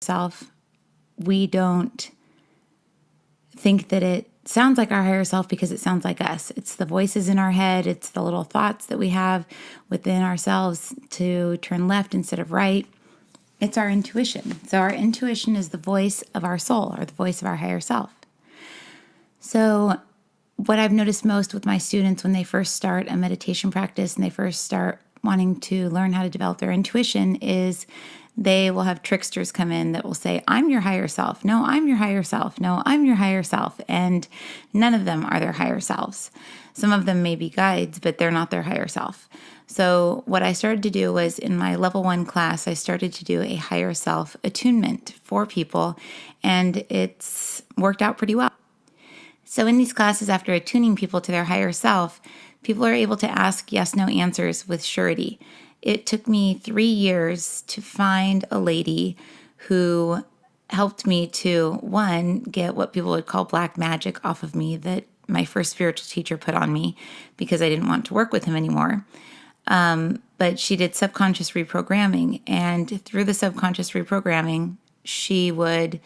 self, we don't think that it sounds like our higher self because it sounds like us. It's the voices in our head. It's the little thoughts that we have within ourselves to turn left instead of right. It's our intuition. So our intuition is the voice of our soul, or the voice of our higher self. So what I've noticed most with my students when they first start a meditation practice and they first start wanting to learn how to develop their intuition is they will have tricksters come in that will say, I'm your higher self. No, I'm your higher self. No, I'm your higher self. And none of them are their higher selves. Some of them may be guides, but they're not their higher self. So what I started to do was in my level 1 class, I started to do a higher self attunement for people, and it's worked out pretty well. So in these classes, after attuning people to their higher self, people are able to ask yes/no answers with surety. It took me 3 years to find a lady who helped me to, one, get what people would call black magic off of me that my first spiritual teacher put on me because I didn't want to work with him anymore. But she did subconscious reprogramming, and through the subconscious reprogramming, she would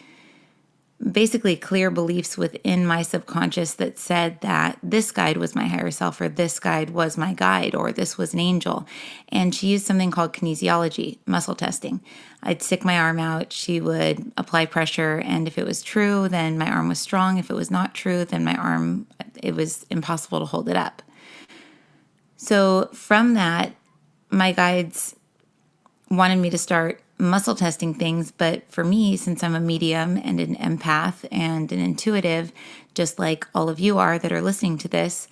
basically clear beliefs within my subconscious that said that this guide was my higher self, or this guide was my guide, or this was an angel. And she used something called kinesiology, muscle testing. I'd stick my arm out, she would apply pressure, and if it was true, then my arm was strong. If it was not true, then my arm, it was impossible to hold it up. So from that, my guides wanted me to start muscle testing things. But for me, since I'm a medium and an empath and an intuitive, just like all of you are that are listening to this,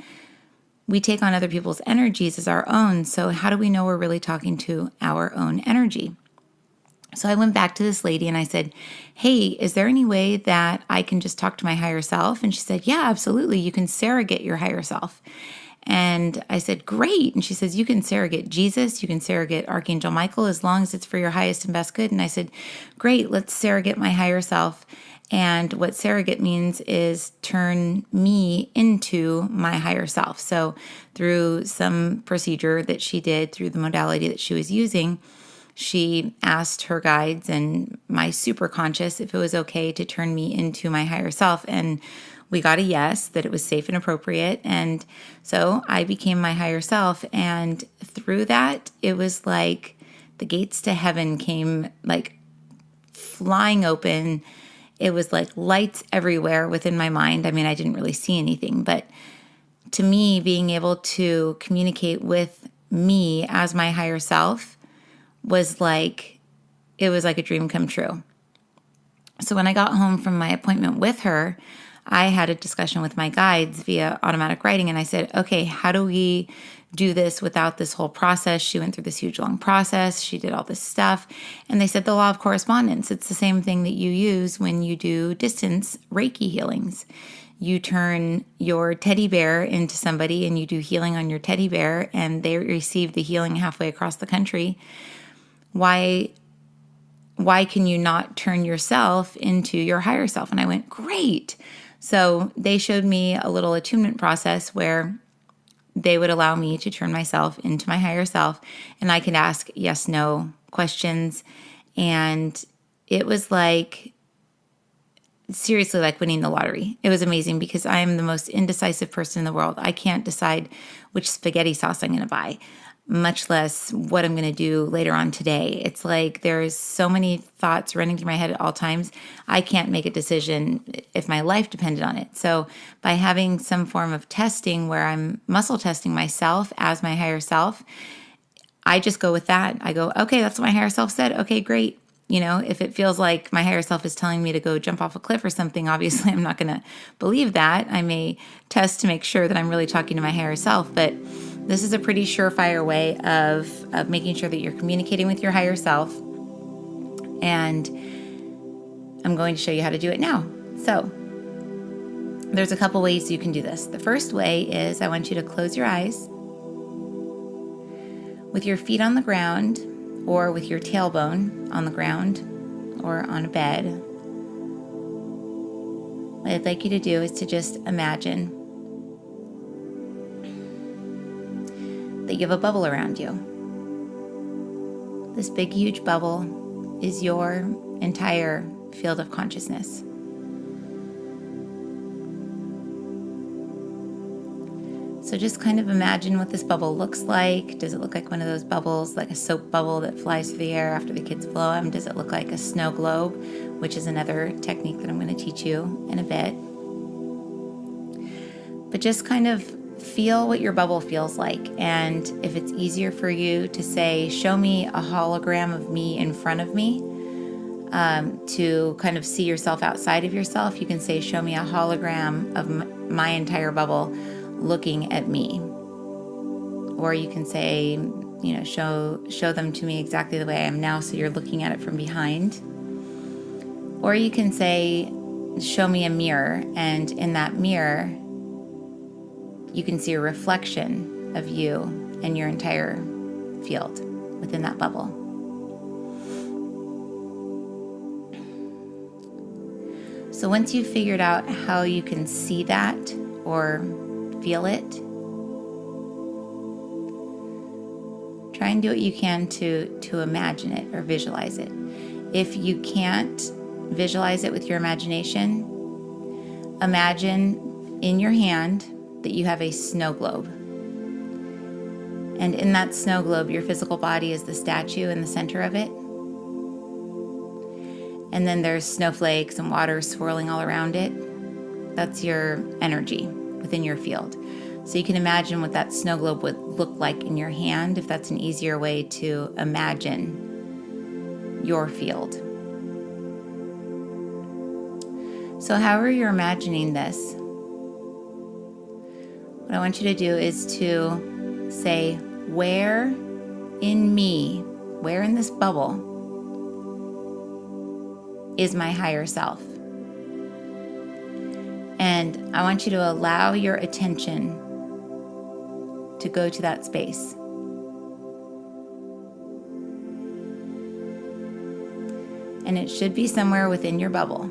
we take on other people's energies as our own. So how do we know we're really talking to our own energy? So I went back to this lady and I said, hey, is there any way that I can just talk to my higher self? And she said, yeah, absolutely. You can surrogate your higher self. And I said, great. And she says, you can surrogate Jesus, you can surrogate Archangel Michael, as long as it's for your highest and best good. And I said, great, let's surrogate my higher self. And what surrogate means is turn me into my higher self. So through some procedure that she did, through the modality that she was using, she asked her guides and my superconscious if it was okay to turn me into my higher self. And we got a yes, that it was safe and appropriate. And so I became my higher self. And through that, it was like the gates to heaven came like flying open. It was like lights everywhere within my mind. I mean, I didn't really see anything, but to me, being able to communicate with me as my higher self was like, it was like a dream come true. So when I got home from my appointment with her, I had a discussion with my guides via automatic writing, and I said, okay, how do we do this without this whole process? She went through this huge long process. She did all this stuff. And they said the law of correspondence. It's the same thing that you use when you do distance Reiki healings. You turn your teddy bear into somebody and you do healing on your teddy bear, and they receive the healing halfway across the country. Why can you not turn yourself into your higher self? And I went, great. So they showed me a little attunement process where they would allow me to turn myself into my higher self, and I could ask yes, no questions. And it was like, seriously, like winning the lottery. It was amazing because I am the most indecisive person in the world. I can't decide which spaghetti sauce I'm going to buy, much less what I'm going to do later on today. It's like there's so many thoughts running through my head at all times. I can't make a decision if my life depended on it. So by having some form of testing where I'm muscle testing myself as my higher self, I just go with that. I go, okay, that's what my higher self said. Okay, great. You know, if it feels like my higher self is telling me to go jump off a cliff or something, obviously I'm not going to believe that. I may test to make sure that I'm really talking to my higher self, but this is a pretty surefire way of making sure that you're communicating with your higher self. And I'm going to show you how to do it now. So there's a couple ways you can do this. The first way is I want you to close your eyes with your feet on the ground, or with your tailbone on the ground or on a bed. What I'd like you to do is to just imagine that you have a bubble around you. This big, huge bubble is your entire field of consciousness. So just kind of imagine what this bubble looks like. Does it look like one of those bubbles, like a soap bubble that flies through the air after the kids blow them? Does it look like a snow globe, which is another technique that I'm going to teach you in a bit? But just kind of feel what your bubble feels like. And if it's easier for you to say, show me a hologram of me in front of me, to kind of see yourself outside of yourself, you can say, show me a hologram of my entire bubble looking at me. Or you can say, show them to me exactly the way I am now, so you're looking at it from behind. Or you can say, show me a mirror, and in that mirror, you can see a reflection of you and your entire field within that bubble. So once you've figured out how you can see that or feel it, try and do what you can to imagine it or visualize it. If you can't visualize it with your imagination, imagine in your hand that you have a snow globe. And in that snow globe, your physical body is the statue in the center of it. And then there's snowflakes and water swirling all around it. That's your energy within your field. So you can imagine what that snow globe would look like in your hand, if that's an easier way to imagine your field. So however you're imagining this, what I want you to do is to say, where in me, where in this bubble is my higher self? And I want you to allow your attention to go to that space. And it should be somewhere within your bubble.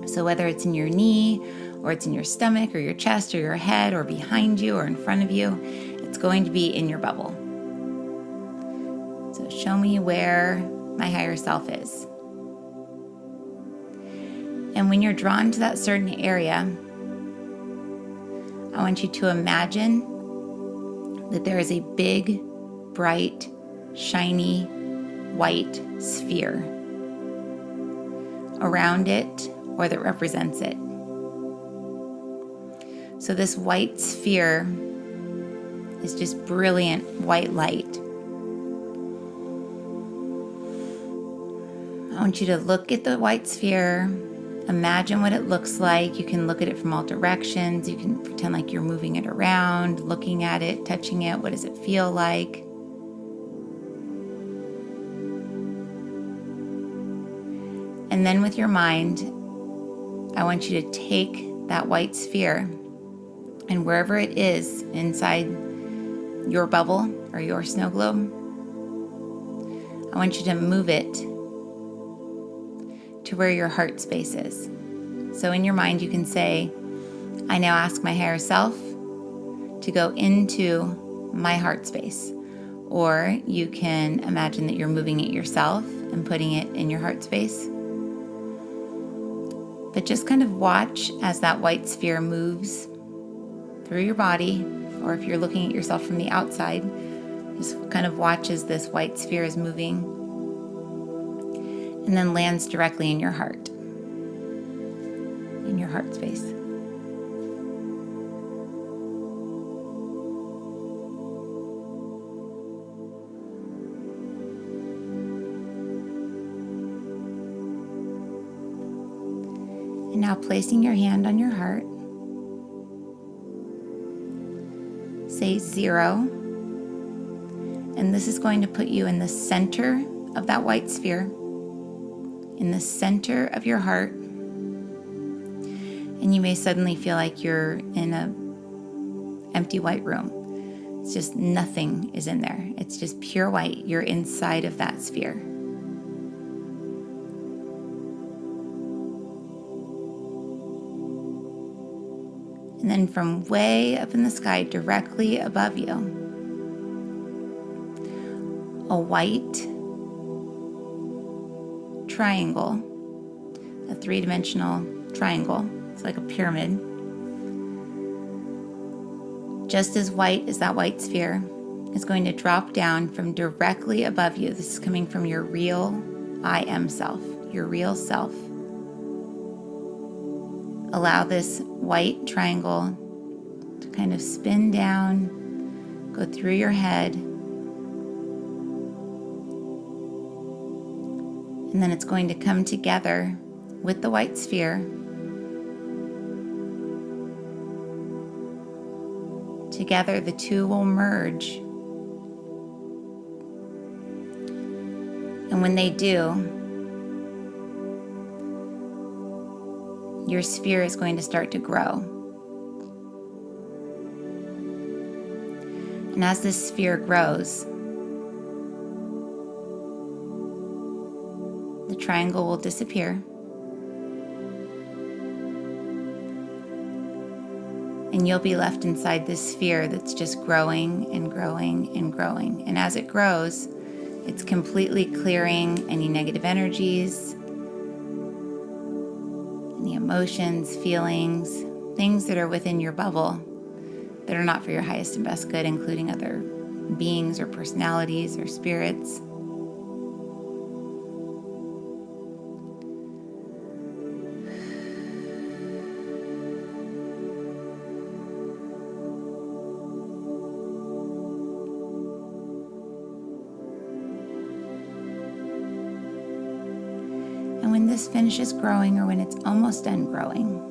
So whether it's in your knee, or it's in your stomach, or your chest, or your head, or behind you, or in front of you, it's going to be in your bubble. So show me where my higher self is. And when you're drawn to that certain area, I want you to imagine that there is a big, bright, shiny, white sphere around it, or that represents it. So this white sphere is just brilliant white light. I want you to look at the white sphere, imagine what it looks like. You can look at it from all directions. You can pretend like you're moving it around, looking at it, touching it. What does it feel like? And then with your mind, I want you to take that white sphere, and wherever it is inside your bubble or your snow globe, I want you to move it to where your heart space is. So in your mind, you can say, I now ask my higher self to go into my heart space. Or you can imagine that you're moving it yourself and putting it in your heart space. But just kind of watch as that white sphere moves through your body, or if you're looking at yourself from the outside, just kind of watch as this white sphere is moving and then lands directly in your heart, in your heart space. And now placing your hand on your heart, say 0, and this is going to put you in the center of that white sphere, in the center of your heart, and you may suddenly feel like you're in an empty white room. It's just nothing is in there. It's just pure white. You're inside of that sphere. And then from way up in the sky, directly above you, a white triangle, a three-dimensional triangle. It's like a pyramid. Just as white as that white sphere is going to drop down from directly above you. This is coming from your real I am self, your real self. Allow this white triangle to kind of spin down, go through your head, and then it's going to come together with the white sphere. Together, the two will merge. And when they do, your sphere is going to start to grow. And as this sphere grows, the triangle will disappear. And you'll be left inside this sphere that's just growing and growing and growing. And as it grows, it's completely clearing any negative energies, any emotions, feelings, things that are within your bubble that are not for your highest and best good, including other beings or personalities or spirits. And when this finishes growing, or when it's almost done growing,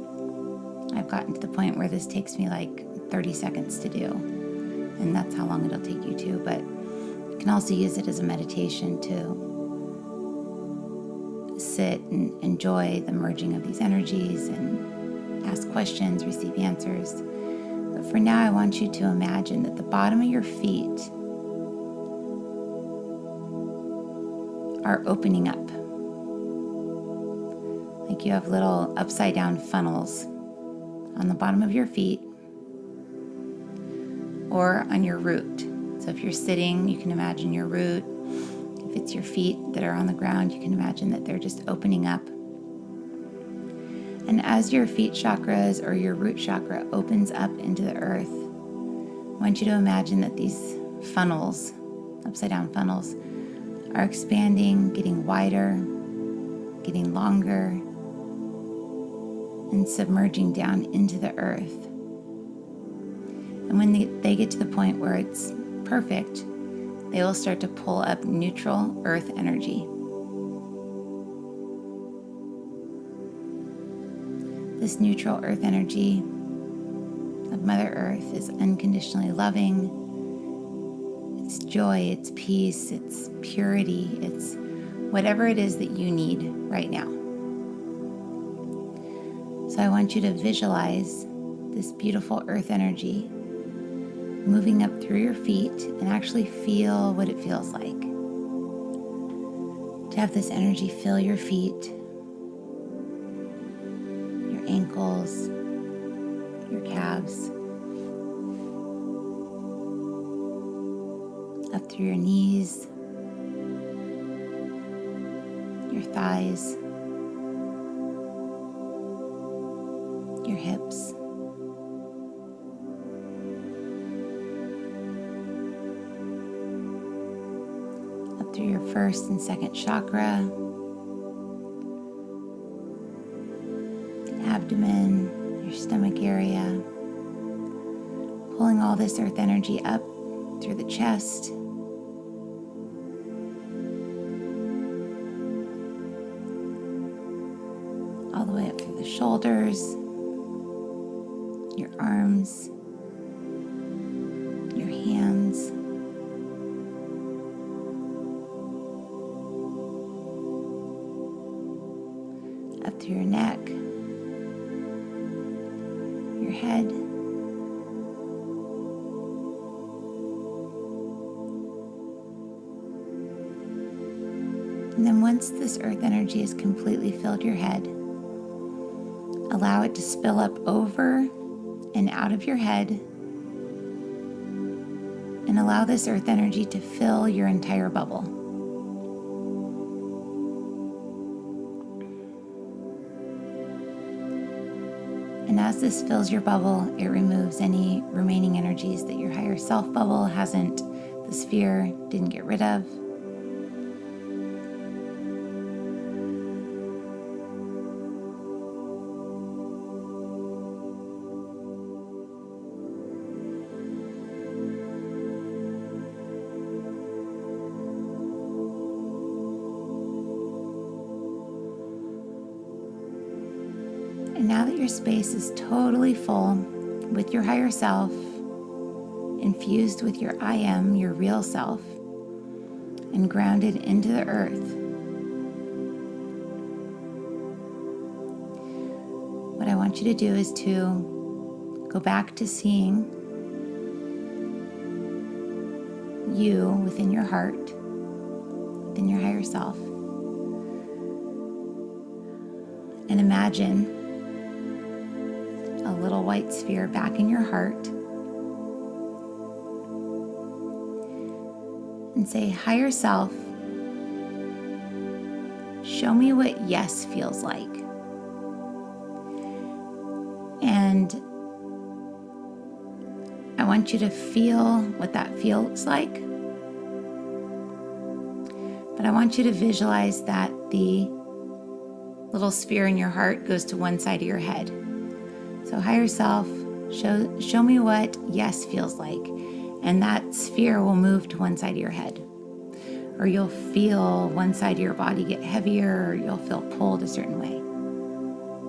I've gotten to the point where this takes me like 30 seconds to do, and that's how long it'll take you to, but you can also use it as a meditation to sit and enjoy the merging of these energies and ask questions, receive answers. But for now, I want you to imagine that the bottom of your feet are opening up. Like you have little upside down funnels on the bottom of your feet or on your root. So if you're sitting, you can imagine your root. If it's your feet that are on the ground, you can imagine that they're just opening up. And as your feet chakras or your root chakra opens up into the earth, I want you to imagine that these funnels, upside down funnels, are expanding, getting wider, getting longer, and submerging down into the earth. And when they get to the point where it's perfect, they will start to pull up neutral earth energy. This neutral earth energy of Mother Earth is unconditionally loving. It's joy, it's peace, it's purity, it's whatever it is that you need right now. So I want you to visualize this beautiful earth energy moving up through your feet and actually feel what it feels like to have this energy fill your feet, your ankles, your calves, up through your knees, your thighs, your hips, up through your first and second chakra, the abdomen, your stomach area, pulling all this earth energy up through the chest, all the way up through the shoulders, your arms, your hands, up through your neck, your head, and then once this earth energy has completely filled your head, allow it to spill up over and out of your head, and allow this earth energy to fill your entire bubble. And as this fills your bubble, it removes any remaining energies that your higher self bubble hasn't, the sphere didn't get rid of. And now that your space is totally full with your higher self, infused with your I am, your real self, and grounded into the earth, what I want you to do is to go back to seeing you within your heart, within your higher self, and imagine a little white sphere back in your heart, and say, higher self, show me what yes feels like. And I want you to feel what that feels like. But I want you to visualize that the little sphere in your heart goes to one side of your head. So higher self, show me what yes feels like. And that sphere will move to one side of your head. Or you'll feel one side of your body get heavier, or you'll feel pulled a certain way.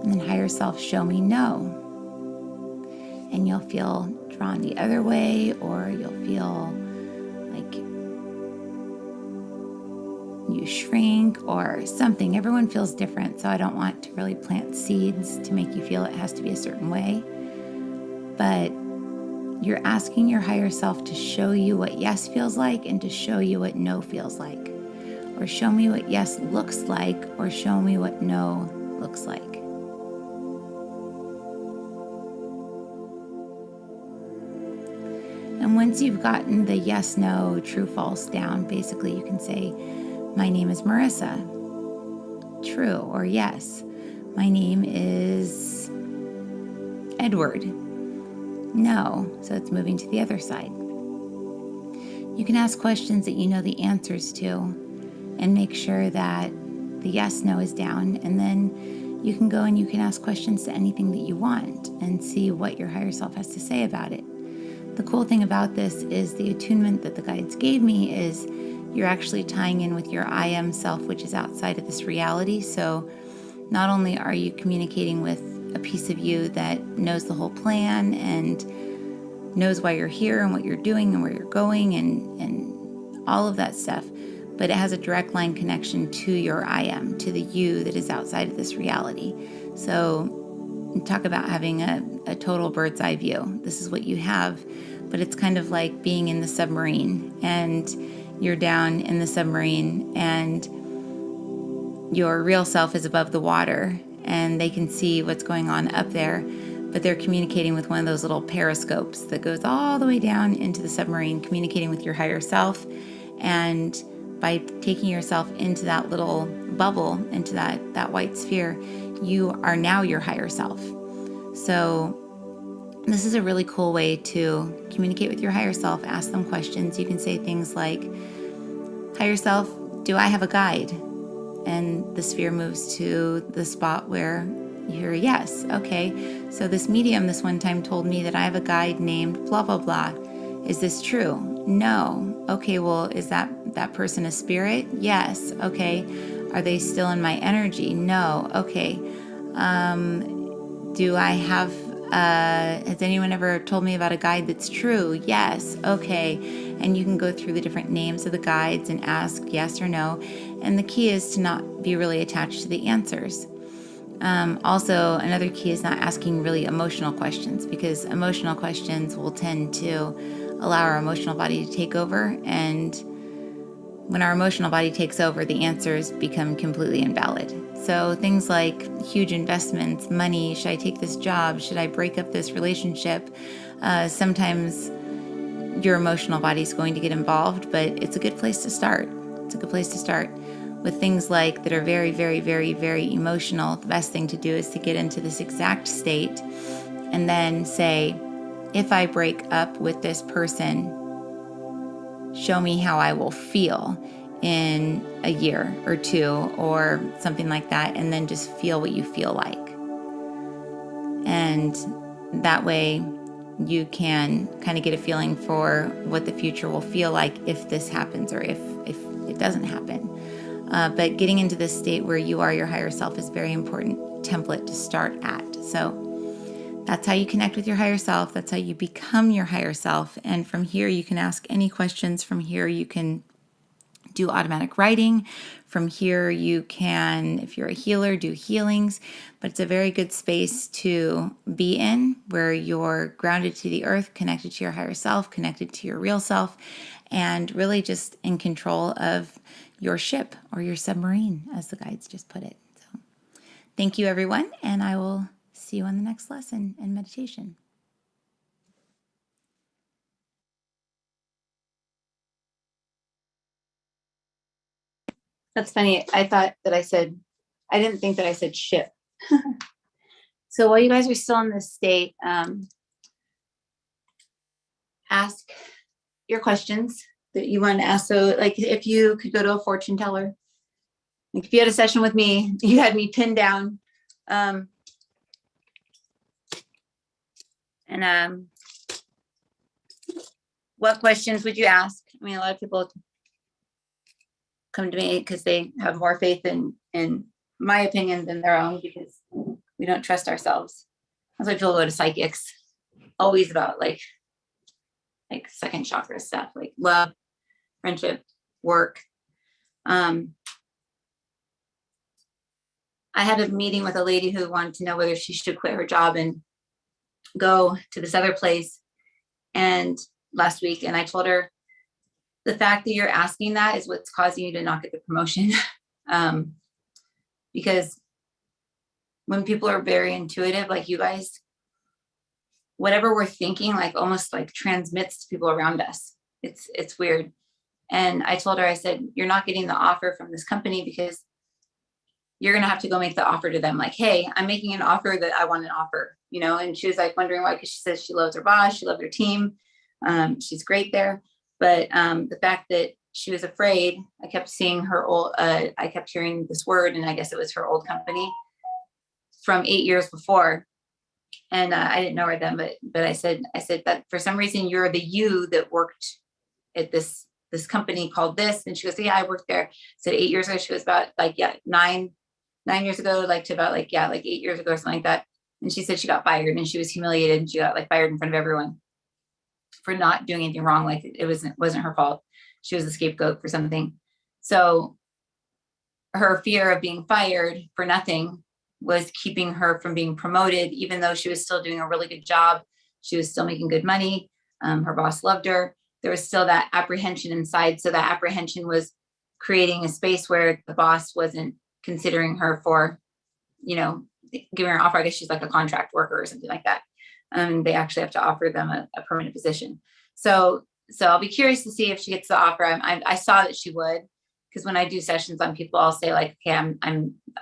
And then higher self, show me no. And you'll feel drawn the other way, or you'll feel like you shrink or something. Everyone feels different, so I don't want to really plant seeds to make you feel it has to be a certain way. But you're asking your higher self to show you what yes feels like and to show you what no feels like. Or show me what yes looks like, or show me what no looks like. And once you've gotten the yes, no, true, false down, basically you can say, my name is Marisa. True or yes. My name is Edward. No. So it's moving to the other side. You can ask questions that you know the answers to and make sure that the yes, no is down. And then you can go and you can ask questions to anything that you want and see what your higher self has to say about it. The cool thing about this is the attunement that the guides gave me is you're actually tying in with your I am self, which is outside of this reality. So not only are you communicating with a piece of you that knows the whole plan and knows why you're here and what you're doing and where you're going and all of that stuff, but it has a direct line connection to your I am, to the you that is outside of this reality. So talk about having a total bird's eye view. This is what you have, but it's kind of like being in the submarine, and you're down in the submarine and your real self is above the water and they can see what's going on up there, but they're communicating with one of those little periscopes that goes all the way down into the submarine, communicating with your higher self. And by taking yourself into that little bubble, into that white sphere, you are now your higher self. So this is a really cool way to communicate with your higher self. Ask them questions. You can say things like, higher self, do I have a guide? And the sphere moves to the spot where you hear yes. Okay, so this medium this one time told me that I have a guide named blah, blah, blah. Is this true? No. Okay, well, is that person a spirit? Yes. Okay. Are they still in my energy? No. Okay. Do I have, has anyone ever told me about a guide that's true? Yes. Okay. And you can go through the different names of the guides and ask yes or no. And the key is to not be really attached to the answers. Also, another key is not asking really emotional questions, because emotional questions will tend to allow our emotional body to take over. And when our emotional body takes over, the answers become completely invalid. So things like huge investments, money, should I take this job? Should I break up this relationship? Sometimes your emotional body is going to get involved, but it's a good place to start. It's a good place to start. with things like that are very, very, very, very emotional, the best thing to do is to get into this exact state and then say, if I break up with this person, show me how I will feel in a year or two or something like that. And then just feel what you feel like. And that way you can kind of get a feeling for what the future will feel like if this happens or if it doesn't happen. But getting into this state where you are your higher self is a very important template to start at. So that's how you connect with your higher self. That's how you become your higher self. And from here, you can ask any questions. From here, you can do automatic writing. From here, you can, if you're a healer, do healings. But it's a very good space to be in where you're grounded to the earth, connected to your higher self, connected to your real self, and really just in control of your ship or your submarine, as the guides just put it. So thank you, everyone. And I will see you on the next lesson and meditation. That's funny. I didn't think that I said ship. So while you guys are still in this state, ask your questions that you want to ask. So like if you could go to a fortune teller, like if you had a session with me, you had me pinned down, what questions would you ask? I mean, a lot of people come to me because they have more faith in my opinion than their own, because we don't trust ourselves. That's why people go to psychics, always about like second chakra stuff, like love, friendship, work. I had a meeting with a lady who wanted to know whether she should quit her job and go to this other place. And last week, and I told her, the fact that you're asking that is what's causing you to not get the promotion. Because when people are very intuitive, like you guys, whatever we're thinking, like almost like transmits to people around us. It's weird. And I told her, I said, you're not getting the offer from this company because you're going to have to go make the offer to them. Like, hey, I'm making an offer that I want an offer, you know? And she was like wondering why, because she says she loves her boss. She loved her team. She's great there. But the fact that she was afraid, I kept seeing her old, I kept hearing this word, and I guess it was her old company from 8 years before. And I didn't know her then, but I said that for some reason you're the you that worked at this company called this. And she goes, yeah, I worked there. I said 8 years ago. She was about like, yeah, nine years ago, like to about like, yeah, like 8 years ago or something like that. And she said she got fired, and she was humiliated, and she got like fired in front of everyone for not doing anything wrong. Like it wasn't her fault. She was a scapegoat for something. So her fear of being fired for nothing was keeping her from being promoted, even though she was still doing a really good job. She was still making good money. Her boss loved her. There was still that apprehension inside. So that apprehension was creating a space where the boss wasn't considering her for, giving her an offer. I guess she's like a contract worker or something like that. They actually have to offer them a permanent position. So I'll be curious to see if she gets the offer. I saw that she would, because when I do sessions on people, I'll say like, okay,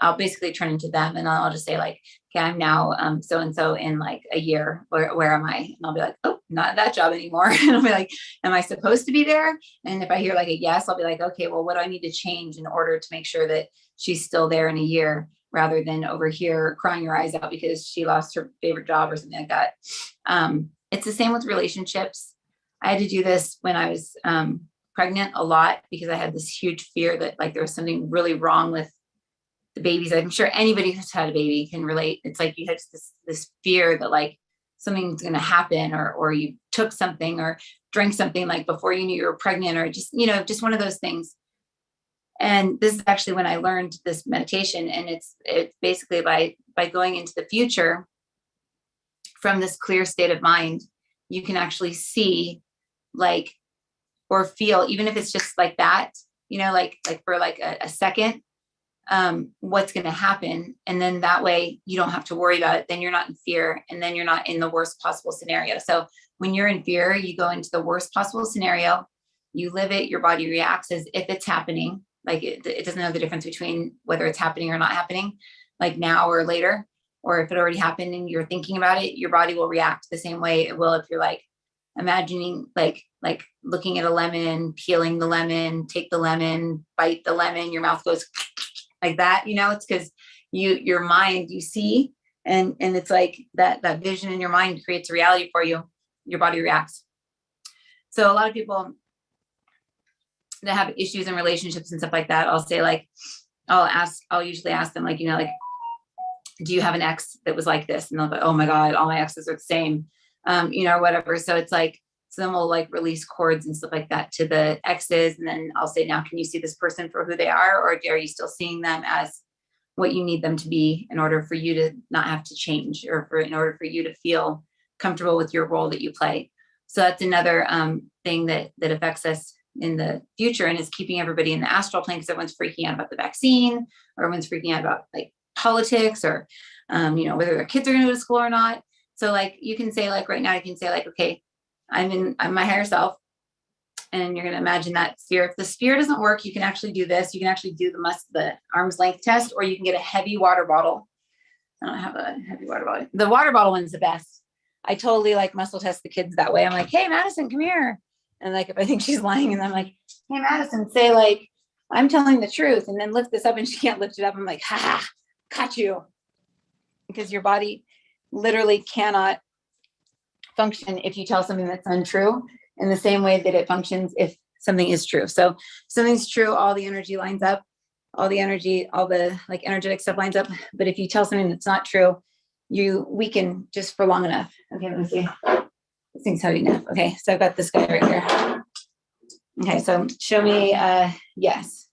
I'll basically turn into them, and I'll just say like, okay, I'm now so-and-so in like a year, where am I? And I'll be like, oh, not at that job anymore. And I'll be like, am I supposed to be there? And if I hear like a yes, I'll be like, okay, well, what do I need to change in order to make sure that she's still there in a year, rather than over here crying her eyes out because she lost her favorite job or something like that. It's the same with relationships. I had to do this when I was pregnant a lot, because I had this huge fear that like there was something really wrong with the babies. I'm sure anybody who's had a baby can relate. It's like you had this fear that like something's going to happen, or you took something or drank something like before you knew you were pregnant, or just one of those things. And this is actually when I learned this meditation, and it's basically by going into the future from this clear state of mind, you can actually see like, or feel, even if it's just like that, like for like a second, what's going to happen. And then that way you don't have to worry about it. Then you're not in fear, and then you're not in the worst possible scenario. So when you're in fear, you go into the worst possible scenario, you live it, your body reacts as if it's happening. Like it doesn't know the difference between whether it's happening or not happening, like now or later, or if it already happened and you're thinking about it, your body will react the same way it will if you're like imagining, like looking at a lemon, peeling the lemon, take the lemon, bite the lemon, your mouth goes like that, you know. It's because your mind, you see, and it's like that vision in your mind creates a reality for you. Your body reacts. So a lot of people that have issues in relationships and stuff like that, I'll say like, I'll usually ask them like, you know, like, do you have an ex that was like this? And they'll be, oh my God, all my exes are the same, you know, or whatever. So it's like, so then we'll like release cords and stuff like that to the exes. And then I'll say, now, can you see this person for who they are? Or are you still seeing them as what you need them to be in order for you to not have to change, or in order for you to feel comfortable with your role that you play? So that's another thing that affects us in the future, and is keeping everybody in the astral plane, because everyone's freaking out about the vaccine, or everyone's freaking out about like politics, or you know, whether their kids are going to go to school or not. So like you can say, like right now, you can say like, okay, I'm my higher self, and you're going to imagine that sphere. If the sphere doesn't work, you can actually do this. You can actually do the arm's length test, or you can get a heavy water bottle. I don't have a heavy water bottle. The water bottle one's the best. I totally like muscle test the kids that way. I'm like, hey, Madison, come here. And like, if I think she's lying, and I'm like, hey, Madison, say like, I'm telling the truth, and then lift this up, and she can't lift it up. I'm like, ha, caught you. Because your body literally cannot function if you tell something that's untrue in the same way that it functions if something is true. So if something's true, all the energy lines up, all the energy, all the like energetic stuff lines up. But if you tell something that's not true, you weaken just for long enough. Okay, let me see. This thing's heavy enough. Okay, so I've got this guy right here. Okay, so show me yes.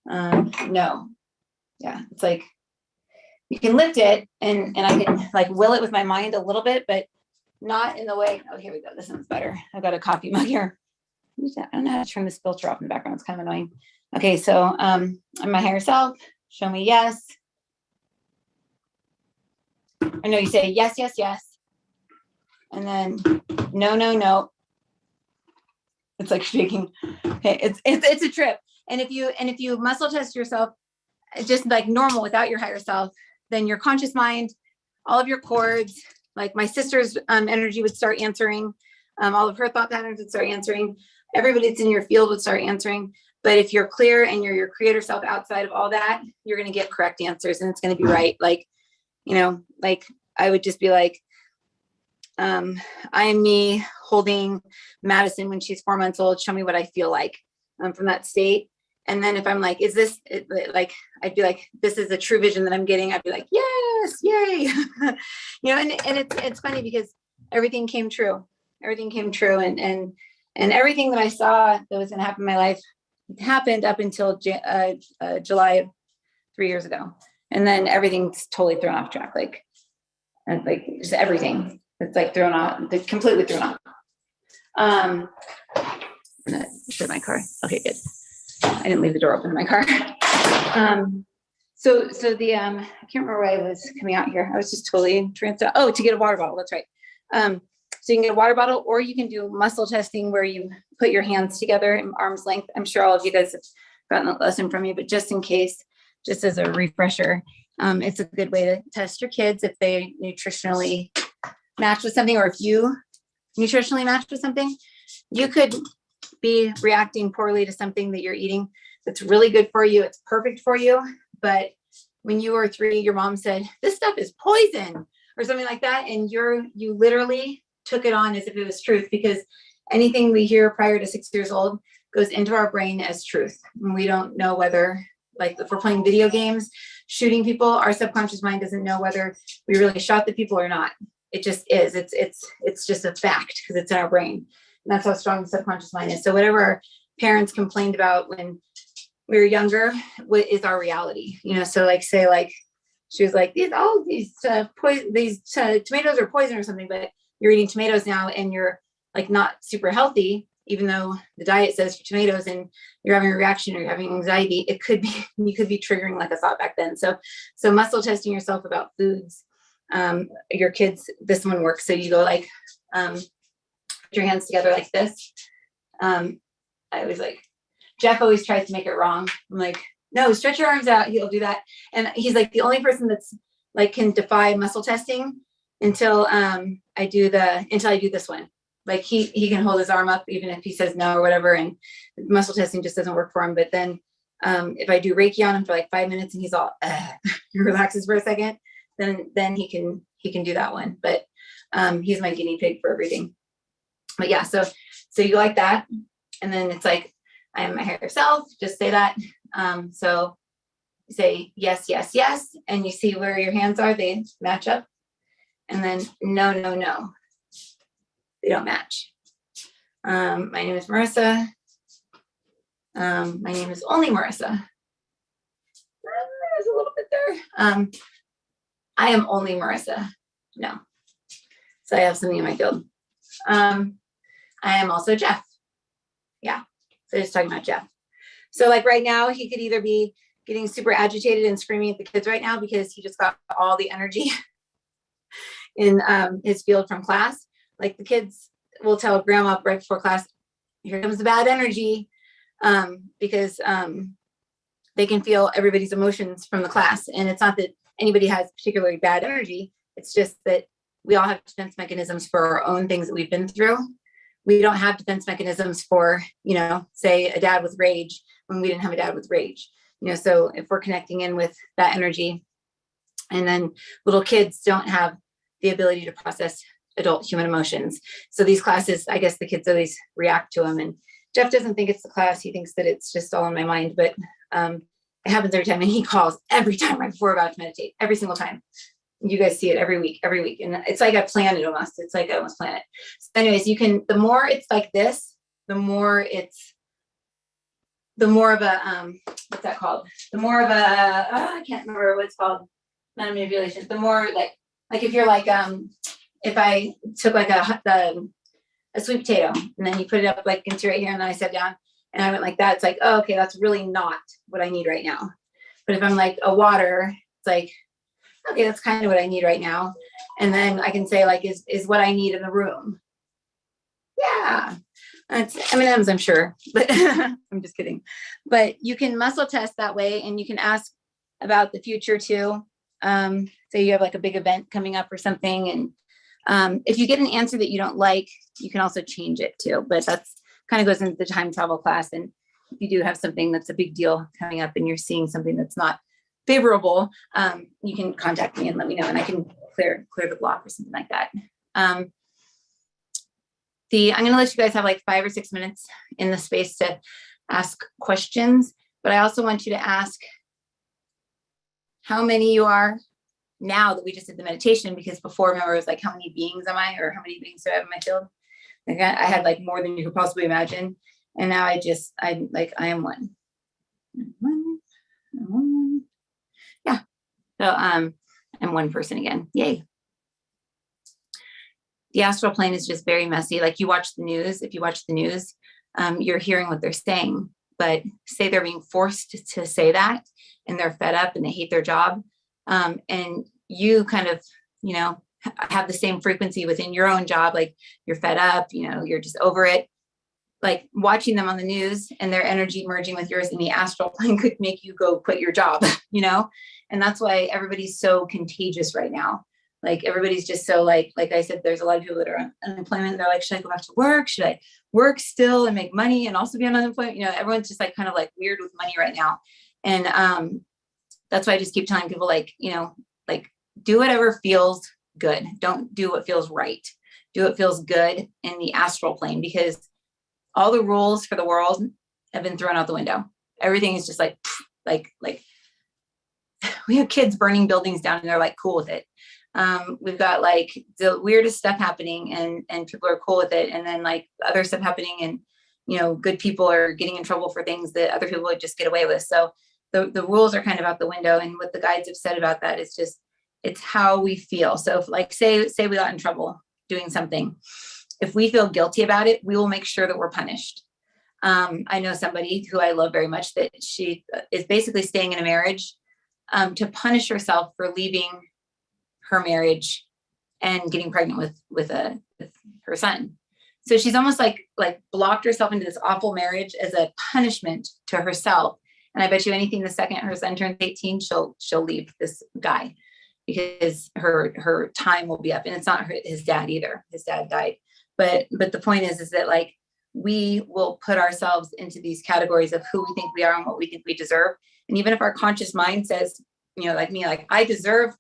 No. Yeah, it's like you can lift it, and I can like will it with my mind a little bit, but not in the way. Oh, here we go. This one's better. I've got a coffee mug here. I don't know how to turn this filter off in the background. It's kind of annoying. Okay, so I'm my higher self. Show me yes. I know you say yes, yes, yes. And then no, no, no. It's like shaking. Okay, it's a trip. And if you muscle test yourself just like normal without your higher self, then your conscious mind, all of your cords, like my sister's energy would start answering. All of her thought patterns would start answering. Everybody that's in your field would start answering. But if you're clear and you're your creator self outside of all that, you're going to get correct answers, and it's going to be right. Like, you know, like I would just be like, I am me holding Madison when she's 4 months old. Show me what I feel like from that state. And then if I'm like, is this like, I'd be like, this is a true vision that I'm getting. I'd be like, yes, yay. You know, and it's funny because everything came true. Everything came true. And everything that I saw that was going to happen in my life happened up until July of 3 years ago. And then everything's totally thrown off track. Like just everything. It's like thrown off, completely thrown off. I'm gonna shut my car. Okay, good. I didn't leave the door open in my car. So the I can't remember why I was coming out here. I was just totally transferred. Oh, to get a water bottle. That's right. So you can get a water bottle, or you can do muscle testing where you put your hands together in arm's length. I'm sure all of you guys have gotten a lesson from me, but just in case, just as a refresher, it's a good way to test your kids if they nutritionally match with something, or if you nutritionally match with something. You could be reacting poorly to something that you're eating that's really good for you. It's perfect for you. But when you were 3, your mom said, this stuff is poison or something like that. And you literally took it on as if it was truth, because anything we hear prior to 6 years old goes into our brain as truth. And we don't know whether, like if we're playing video games, shooting people, our subconscious mind doesn't know whether we really shot the people or not. It just is. It's just a fact because it's in our brain. And that's how strong the subconscious mind is. So whatever our parents complained about when we were younger is our reality. You know, so like say like she was like these tomatoes are poison or something, but you're eating tomatoes now and you're like not super healthy, even though the diet says for tomatoes, and you're having a reaction or you're having anxiety. It could be you could be triggering like a thought back then. So muscle testing yourself about foods. Your kids, this one works. So you go like put your hands together like this. I was like, Jeff always tries to make it wrong. I'm like, no, stretch your arms out. He'll do that. And he's like the only person that's like can defy muscle testing until I do this one. Like he can hold his arm up even if he says no or whatever, and muscle testing just doesn't work for him. But then if I do Reiki on him for like 5 minutes and he's all he relaxes for a second, then he can do that one. But he's my guinea pig for everything. But yeah, so you like that, and then it's like, I am my higher self. Just say that. So say yes, yes, yes, and you see where your hands are, they match up, and then no, no, no, they don't match. My name is Marisa. My name is only Marisa. There's a little bit there. I am only Marisa. No. So I have something in my field. I am also Jeff. Yeah. So just talking about Jeff. So like right now, he could either be getting super agitated and screaming at the kids right now because he just got all the energy in his field from class. Like the kids will tell grandma right before class, here comes the bad energy, because they can feel everybody's emotions from the class. And it's not that anybody has particularly bad energy. It's just that we all have defense mechanisms for our own things that we've been through. We don't have defense mechanisms for, say a dad with rage when we didn't have a dad with rage. So if we're connecting in with that energy, and then little kids don't have the ability to process adult human emotions. So these classes, I guess the kids always react to them. And Jeff doesn't think it's the class. He thinks that it's just all in my mind, but it happens every time. And he calls every time right before we're about to meditate, every single time. You guys see it every week. And it's like I planned it almost. It's like I almost planned it. So anyways, the more it's like this, the more of a, what's that called? The more of a, I can't remember what it's called. Not a manipulation. The more like if you're like, if I took like a sweet potato and then you put it up like into right here and then I sat down and I went like that, it's like, oh, okay, that's really not what I need right now. But if I'm like a water, it's like, okay, that's kind of what I need right now. And then I can say like, is what I need in the room. Yeah. That's M&M's, I'm sure, but I'm just kidding. But you can muscle test that way, and you can ask about the future too. Say you have like a big event coming up or something. And if you get an answer that you don't like, you can also change it too. But that's kind of goes into the time travel class. And if you do have something that's a big deal coming up and you're seeing something that's not favorable, you can contact me and let me know, and I can clear the block or something like that. I'm going to let you guys have like 5 or 6 minutes in the space to ask questions, but I also want you to ask how many you are now that we just did the meditation, because before, remember, it was like, how many beings am I, or how many beings do I have in my field? Like I had like more than you could possibly imagine. And now I am one. Yeah. So I'm one person again. Yay. The astral plane is just very messy. Like you watch the news. If you watch the news, you're hearing what they're saying, but say they're being forced to say that and they're fed up and they hate their job. And you kind of, have the same frequency within your own job. Like you're fed up, you're just over it. Like watching them on the news and their energy merging with yours in the astral plane could make you go quit your job, and that's why everybody's so contagious right now. Like everybody's just so like I said, there's a lot of people that are on unemployment. They're like, should I go back to work? Should I work still and make money and also be on unemployment? Everyone's just like kind of like weird with money right now. And that's why I just keep telling people like do whatever feels good. Don't do what feels right. Do what feels good in the astral plane, because all the rules for the world have been thrown out the window. Everything is just like we have kids burning buildings down and they're like cool with it. We've got like the weirdest stuff happening and people are cool with it. And then like other stuff happening and, good people are getting in trouble for things that other people would just get away with. So the rules are kind of out the window. And what the guides have said about that is just, it's how we feel. So if like, say we got in trouble doing something, if we feel guilty about it, we will make sure that we're punished. I know somebody who I love very much that she is basically staying in a marriage to punish herself for leaving her marriage and getting pregnant with her son. So she's almost like blocked herself into this awful marriage as a punishment to herself. And I bet you anything, the second her son turns 18, she'll leave this guy because her time will be up. And it's not his dad either. His dad died. But the point is that like we will put ourselves into these categories of who we think we are and what we think we deserve. And even if our conscious mind says, you know, like me, like I deserve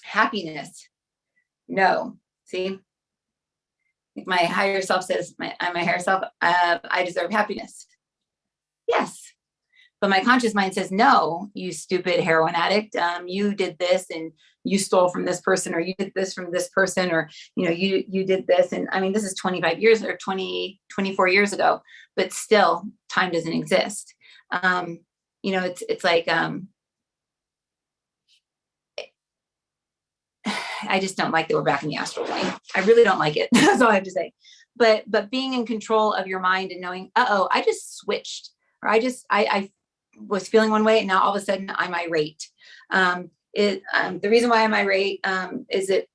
happiness. No, see, my higher self says, my higher self, I deserve happiness. Yes. But my conscious mind says, no, you stupid heroin addict. You did this and you stole from this person, or you did this from this person, or, you know, you did this. And I mean, this is 25 years or 24 years ago, but still time doesn't exist. You know, it's like, I just don't like that we're back in the astral plane. I really don't like it. That's all I have to say. But being in control of your mind and knowing, I just switched, or I was feeling one way and now all of a sudden I'm irate. The reason why I'm irate, does it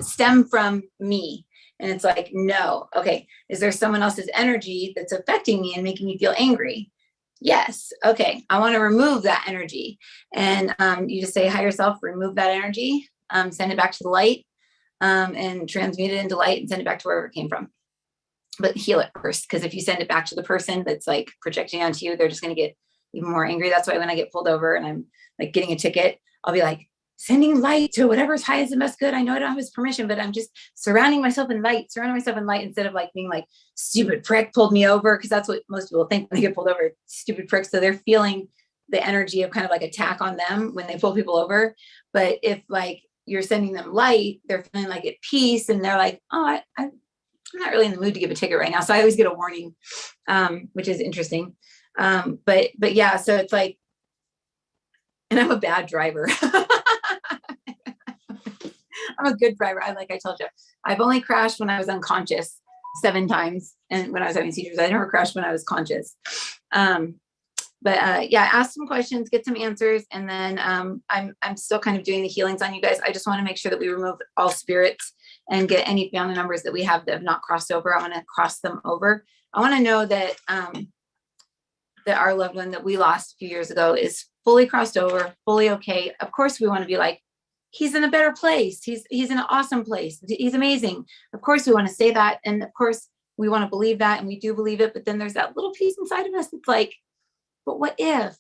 stem from me? And it's like, no. Okay. Is there someone else's energy that's affecting me and making me feel angry? Yes. Okay. I want to remove that energy. And you just say, higher self, remove that energy, send it back to the light, and transmute it into light and send it back to wherever it came from. But heal it first. Because if you send it back to the person that's like projecting onto you, they're just going to get even more angry. That's why when I get pulled over and I'm like getting a ticket, I'll be like, sending light to whatever's highest and best good. I know I don't have his permission, but I'm just surrounding myself in light instead of like being like, stupid prick pulled me over. Because that's what most people think when they get pulled over, stupid prick. So they're feeling the energy of kind of like attack on them when they pull people over. But if like you're sending them light, they're feeling like at peace and they're like, oh, I'm not really in the mood to give a ticket right now. So I always get a warning, which is interesting. But yeah, so it's like, and I'm a bad driver. I'm a good driver. I told you, I've only crashed when I was unconscious 7 times. And when I was having seizures, I never crashed when I was conscious. Yeah, ask some questions, get some answers. And then I'm still kind of doing the healings on you guys. I just want to make sure that we remove all spirits and get any family members that we have that have not crossed over. I want to cross them over. I want to know that, that our loved one that we lost a few years ago is fully crossed over, fully okay. Of course, we want to be like, he's in a better place. He's in an awesome place. He's amazing. Of course, we want to say that. And of course, we want to believe that. And we do believe it. But then there's that little piece inside of us that's like, but what if,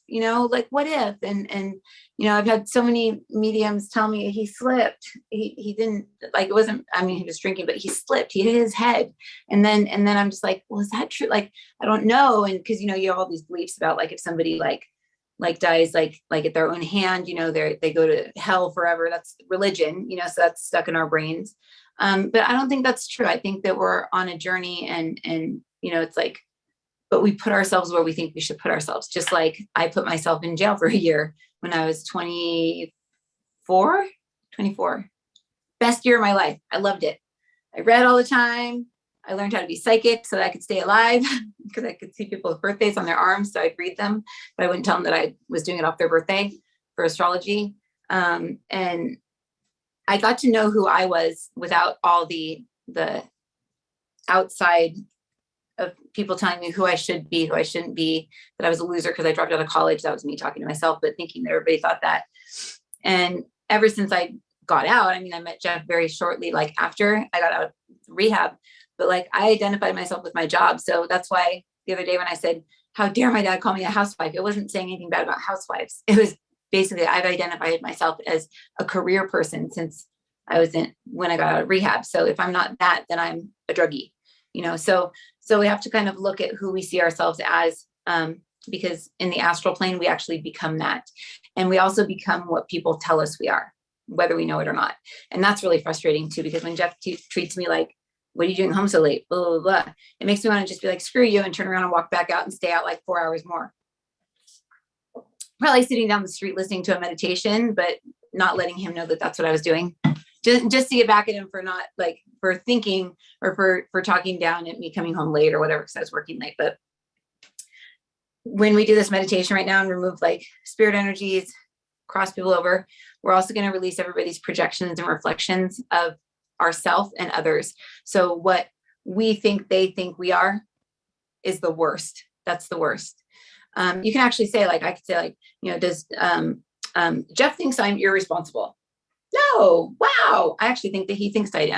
like, what if? And, I've had so many mediums tell me he slipped. He didn't, like, it wasn't, he was drinking, but he slipped, he hit his head. And then I'm just like, well, is that true? Like, I don't know. And cause you have all these beliefs about like, if somebody like dies, like at their own hand, they go to hell forever. That's religion, so that's stuck in our brains. But I don't think that's true. I think that we're on a journey and it's like, but we put ourselves where we think we should put ourselves. Just like I put myself in jail for a year when I was 24. Best year of my life. I loved it. I read all the time. I learned how to be psychic so that I could stay alive because I could see people's birthdays on their arms. So I'd read them, but I wouldn't tell them that I was doing it off their birthday for astrology. And I got to know who I was without all the outside of people telling me who I should be, who I shouldn't be, that I was a loser because I dropped out of college. That was me talking to myself, but thinking that everybody thought that. And ever since I got out, I met Jeff very shortly, like after I got out of rehab, but like I identified myself with my job. So that's why the other day when I said, how dare my dad call me a housewife? It wasn't saying anything bad about housewives. It was basically, I've identified myself as a career person since when I got out of rehab. So if I'm not that, then I'm a druggie, so we have to kind of look at who we see ourselves as, because in the astral plane, we actually become that. And we also become what people tell us we are, whether we know it or not. And that's really frustrating too, because when Jeff treats me like, what are you doing home so late? Blah, blah, blah. It makes me want to just be like, screw you, and turn around and walk back out and stay out like 4 hours more. Probably sitting down the street, listening to a meditation, but not letting him know that that's what I was doing. Just to get back at him for not like for thinking or for talking down at me coming home late or whatever, because I was working late. But when we do this meditation right now and remove like spirit energies, cross people over, we're also going to release everybody's projections and reflections of ourselves and others. So what we think they think we are is the worst. That's the worst. You can actually say, like, I could say, like, does Jeff thinks I'm irresponsible? No, wow. I actually think that he thinks I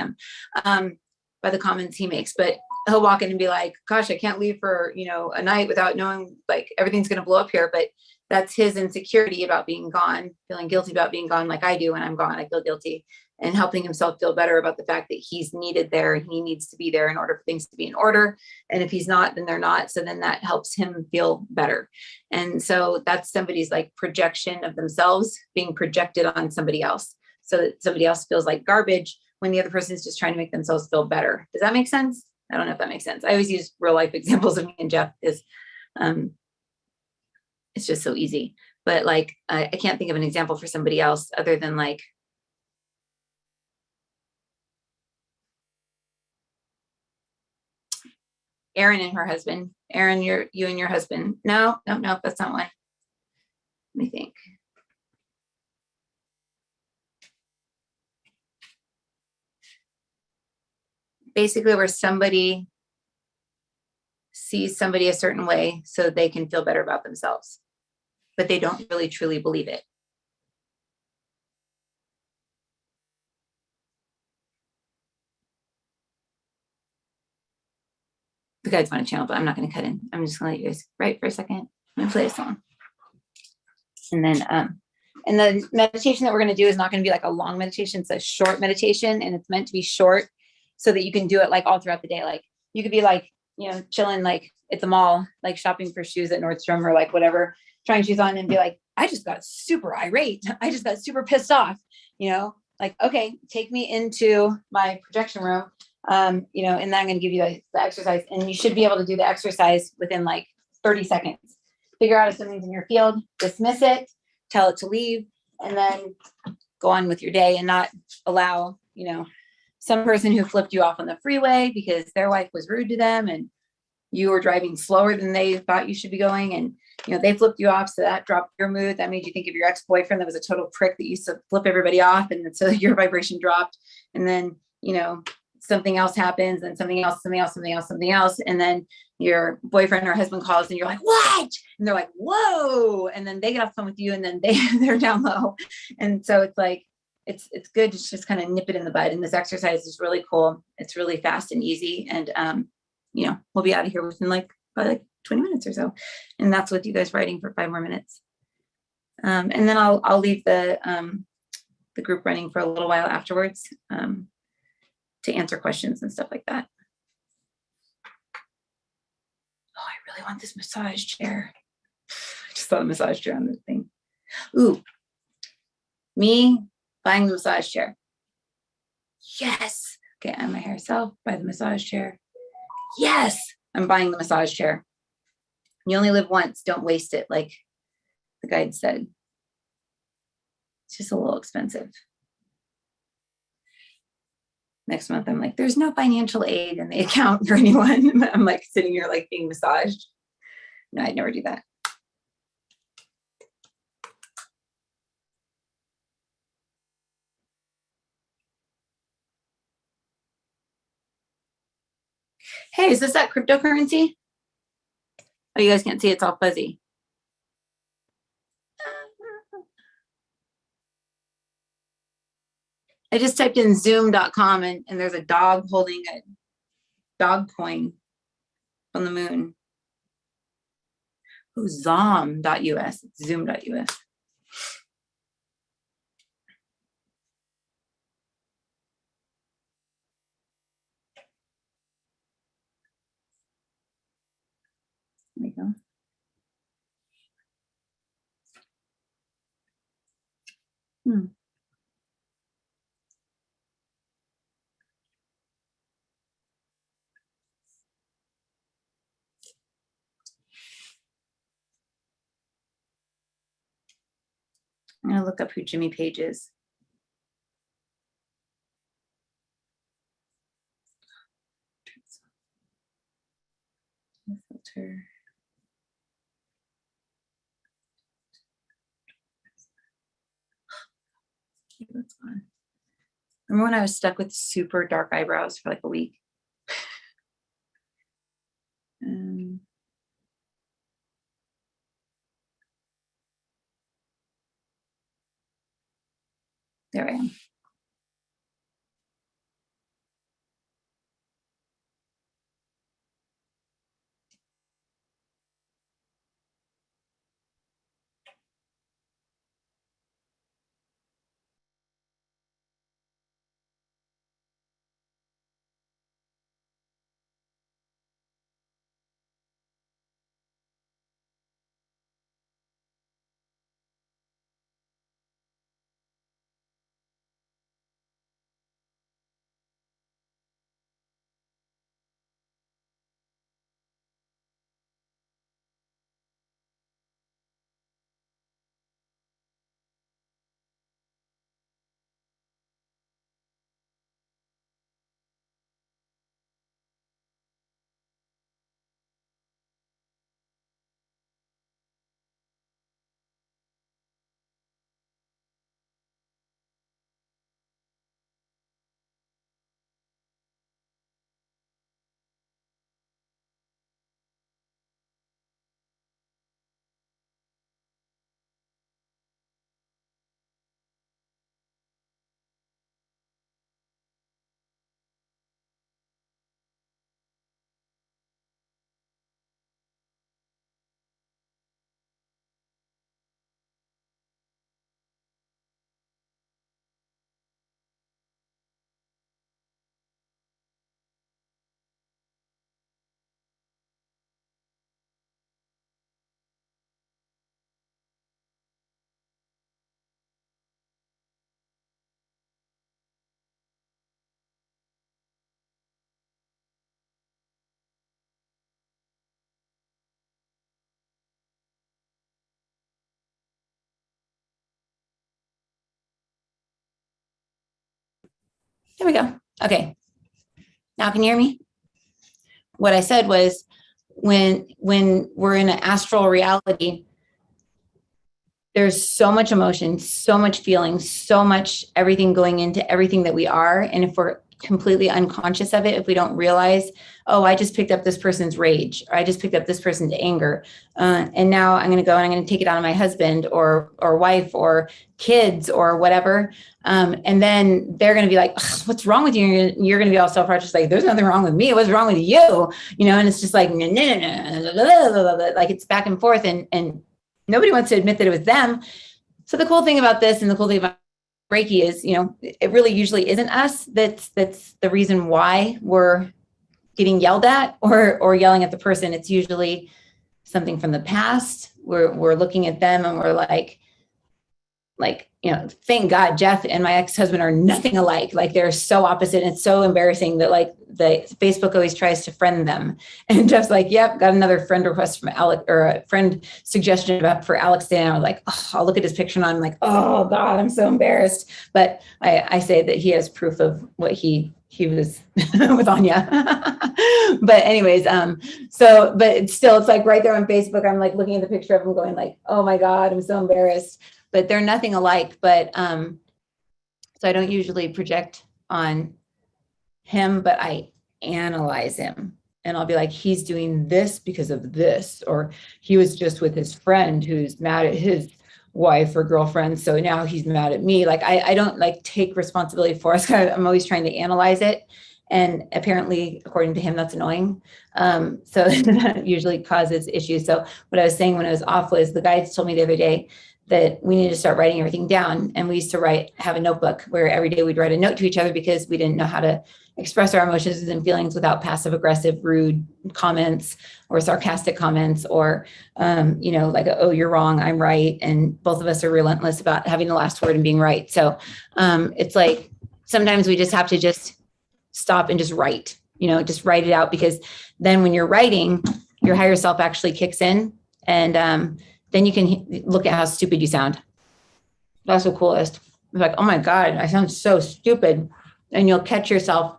am, by the comments he makes. But he'll walk in and be like, gosh, I can't leave for, a night without knowing like everything's going to blow up here. But that's his insecurity about being gone, feeling guilty about being gone, like I do when I'm gone. I feel guilty, and helping himself feel better about the fact that he's needed there and he needs to be there in order for things to be in order. And if he's not, then they're not. So then that helps him feel better. And so that's somebody's like projection of themselves being projected on somebody else, so that somebody else feels like garbage when the other person is just trying to make themselves feel better. Does that make sense? I don't know if that makes sense. I always use real life examples of me and Jeff because it's just so easy. But like, I can't think of an example for somebody else other than like, Erin and her husband. Erin, you and your husband. No, that's not one. Let me think. Basically, where somebody sees somebody a certain way so they can feel better about themselves, but they don't really truly believe it. The guides want a channel, but I'm not going to cut in. I'm just going to let you guys write for a second. I'm going to play a song. And then, and the meditation that we're going to do is not going to be like a long meditation. It's a short meditation, and it's meant to be short so that you can do it like all throughout the day. Like you could be like, chilling like at the mall, like shopping for shoes at Nordstrom or like whatever, trying shoes on and be like, I just got super irate. I just got super pissed off, like, okay, take me into my projection room. And then I'm going to give you the exercise, and you should be able to do the exercise within like 30 seconds. Figure out if something's in your field, dismiss it, tell it to leave, and then go on with your day and not allow, some person who flipped you off on the freeway because their wife was rude to them and you were driving slower than they thought you should be going. And, they flipped you off. So that dropped your mood. That made you think of your ex-boyfriend that was a total prick that used to flip everybody off. And so your vibration dropped. And then, something else happens, and something else. And then your boyfriend or husband calls and you're like, what? And they're like, whoa. And then they get off the phone with you, and then they're down low. And so it's like, it's good to just kind of nip it in the bud. And this exercise is really cool. It's really fast and easy. And, we'll be out of here within probably 20 minutes or so. And that's with you guys writing for 5 more minutes. And then I'll leave the group running for a little while afterwards, to answer questions and stuff like that. Oh, I really want this massage chair. I just saw the massage chair on the thing. Ooh, me buying the massage chair. Yes. Okay, I'm my hair self, buy the massage chair. Yes, I'm buying the massage chair. You only live once, don't waste it, like the guide said. It's just a little expensive. Next month, I'm like, there's no financial aid in the account for anyone. I'm like sitting here like being massaged. No, I'd never do that. Hey, is this that cryptocurrency? Oh, you guys can't see, it's all fuzzy. I just typed in zoom.com and there's a dog holding a dog coin on the moon. Oh, zom.us, it's zoom.us. There we go. I'm gonna look up who Jimmy Page is. Filter. That's on. Remember when I was stuck with super dark eyebrows for like a week? There I am. There we go. Okay. Now can you hear me? What I said was when we're in an astral reality, there's so much emotion, so much feeling, so much everything going into everything that we are. And if we're completely unconscious of it, if we don't realize, oh, I just picked up this person's rage, or I just picked up this person's anger, and now I'm going to go and I'm going to take it out on my husband or wife or kids or whatever, and then they're going to be like, what's wrong with you? And you're going to be all self-righteous, like, there's nothing wrong with me. What's wrong with you? You know, and it's just like, like it's back and forth, and nobody wants to admit that it was them. So the cool thing about this, and the cool thing about Reiki is, you know, it really usually isn't us that's the reason why we're getting yelled at or yelling at the person. It's usually something from the past. We're looking at them and we're like, you know, thank God Jeff and my ex-husband are nothing alike. Like, they're so opposite. And it's so embarrassing that, like, the Facebook always tries to friend them. And Jeff's like, yep, got another friend request from Alex, or a friend suggestion for Alex today. And I was like, oh, I'll look at his picture and I'm like, oh God, I'm so embarrassed. But I say that he has proof of what he was with Anya. But anyways, but still, it's like right there on Facebook, I'm like looking at the picture of him going like, oh my God, I'm so embarrassed. But they're nothing alike. But so I don't usually project on him, but I analyze him, and I'll be like, he's doing this because of this, or he was just with his friend who's mad at his wife or girlfriend, so now he's mad at me. Like, I don't like take responsibility for us. I'm always trying to analyze it, and apparently, according to him, that's annoying. So that usually causes issues. So what I was saying when I was off was, the guides told me the other day that we need to start writing everything down. And we used to have a notebook where every day we'd write a note to each other, because we didn't know how to express our emotions and feelings without passive aggressive, rude comments or sarcastic comments, or, you know, like, oh, you're wrong, I'm right. And both of us are relentless about having the last word and being right. So it's like, sometimes we just have to just stop and just write, you know, just write it out, because then when you're writing, your higher self actually kicks in, and then you can look at how stupid you sound. That's the coolest. It's like, oh my God, I sound so stupid. And you'll catch yourself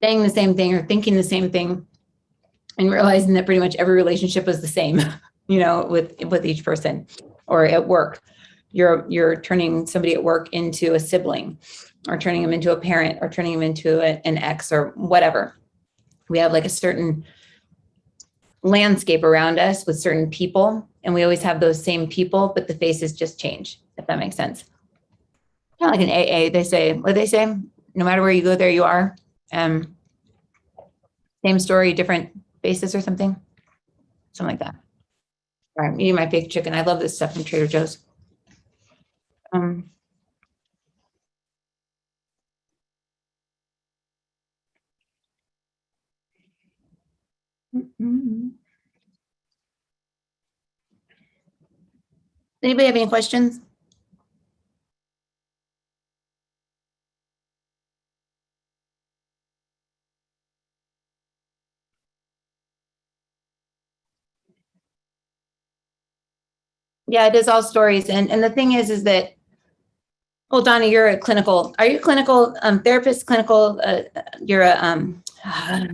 saying the same thing or thinking the same thing, and realizing that pretty much every relationship is the same, you know, with each person, or at work. you're turning somebody at work into a sibling, or turning them into a parent, or turning them into an ex, or whatever. We have like a certain landscape around us with certain people, and we always have those same people, but the faces just change, if that makes sense. Kind of like an AA, they say, what do they say? No matter where you go, there you are. Same story, different faces or something. Something like that. All right, I'm eating my fake chicken. I love this stuff from Trader Joe's. Anybody have any questions? Yeah, it is all stories. And the thing is that, well, Donna, you're a clinical, are you a clinical therapist, clinical, you're a, not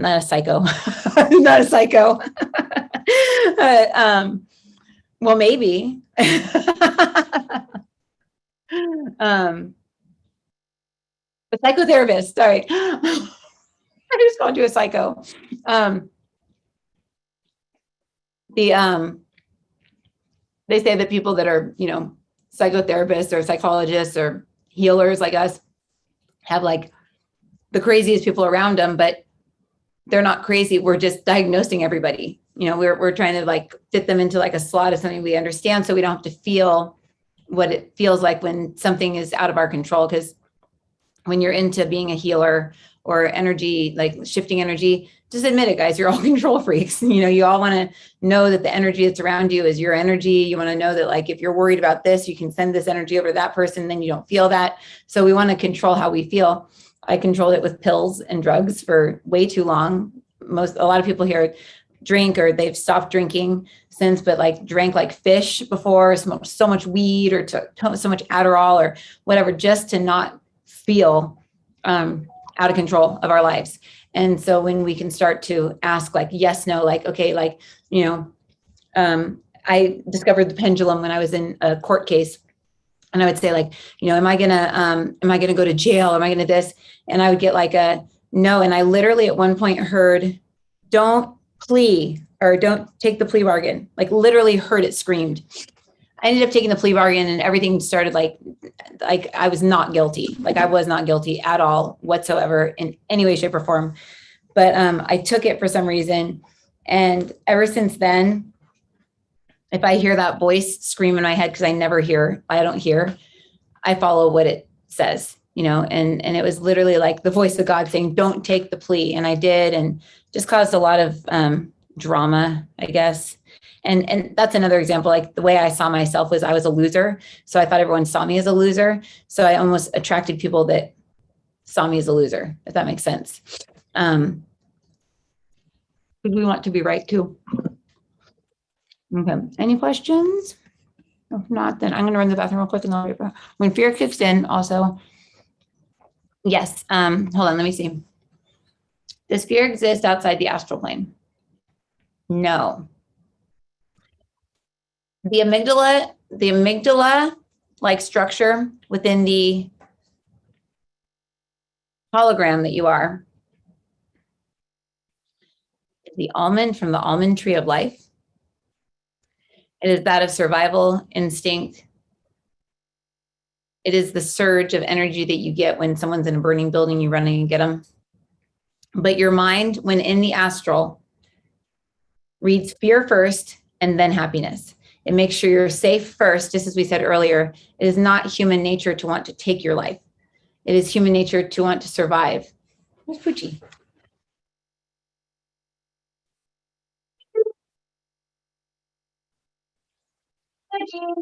a psycho, not a psycho. Well, maybe. A psychotherapist, sorry. I just called you a psycho. They say that people that are, psychotherapists or psychologists or healers like us have like the craziest people around them, but they're not crazy. We're just diagnosing everybody. We're trying to like fit them into like a slot of something we understand, so we don't have to feel what it feels like when something is out of our control. Because when you're into being a healer or energy, like shifting energy, just admit it, guys, you're all control freaks. You all want to know that the energy that's around you is your energy. You want to know that, like, if you're worried about this, you can send this energy over to that person, then you don't feel that. So we want to control how we feel. I controlled it with pills and drugs for way too long. A lot of people here drink, or they've stopped drinking since, but like drank like fish before, smoked so much weed, or took so much Adderall or whatever, just to not feel out of control of our lives. And so when we can start to ask like yes, no, like, okay, like, I discovered the pendulum when I was in a court case. And I would say like, am I gonna go to jail? Am I gonna this? And I would get like a no. And I literally at one point heard, don't plea, or don't take the plea bargain. Like literally heard it screamed. I ended up taking the plea bargain, and everything started like I was not guilty. Like I was not guilty at all whatsoever in any way, shape, or form. But I took it for some reason. And ever since then, if I hear that voice scream in my head, because I don't hear, I follow what it says, and it was literally like the voice of God saying, don't take the plea. And I did, and just caused a lot of drama, I guess. And that's another example. Like the way I saw myself was I was a loser. So I thought everyone saw me as a loser. So I almost attracted people that saw me as a loser, if that makes sense. We want to be right too. Okay. Any questions? If not, then I'm going to run to the bathroom real quick, and I'll be back. When fear kicks in, also, yes. Hold on, let me see. Does fear exist outside the astral plane? No. The amygdala like structure within the hologram that you are, is the almond from the almond tree of life. It is that of survival instinct. It is the surge of energy that you get when someone's in a burning building, you run in and get them. But your mind, when in the astral, reads fear first and then happiness. It makes sure you're safe first, just as we said earlier. It is not human nature to want to take your life. It is human nature to want to survive. Where's Poochie? Poochie.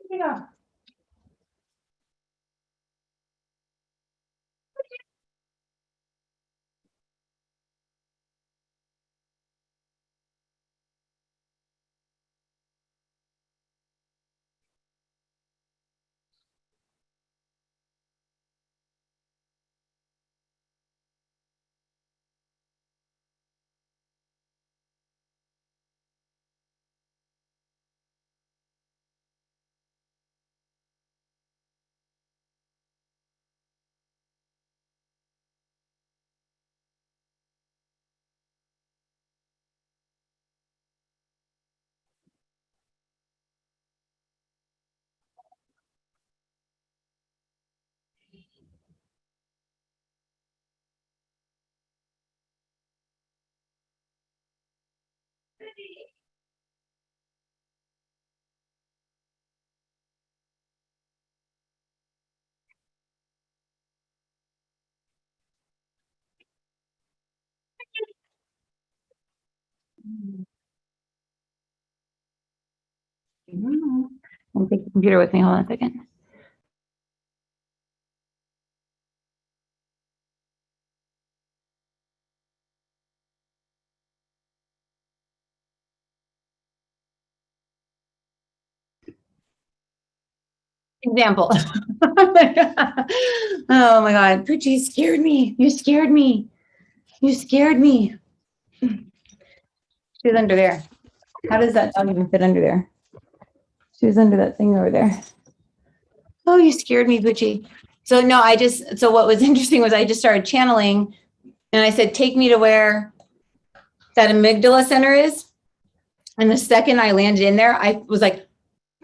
Yeah. I'll take the computer with me. Hold on a second. Example. Oh my God. Poochie scared me. You scared me. You scared me. She's under there. How does that dog even fit under there? She was under that thing over there. Oh, you scared me, Poochie. So no, so what was interesting was I just started channeling and I said, take me to where that amygdala center is. And the second I landed in there, I was like,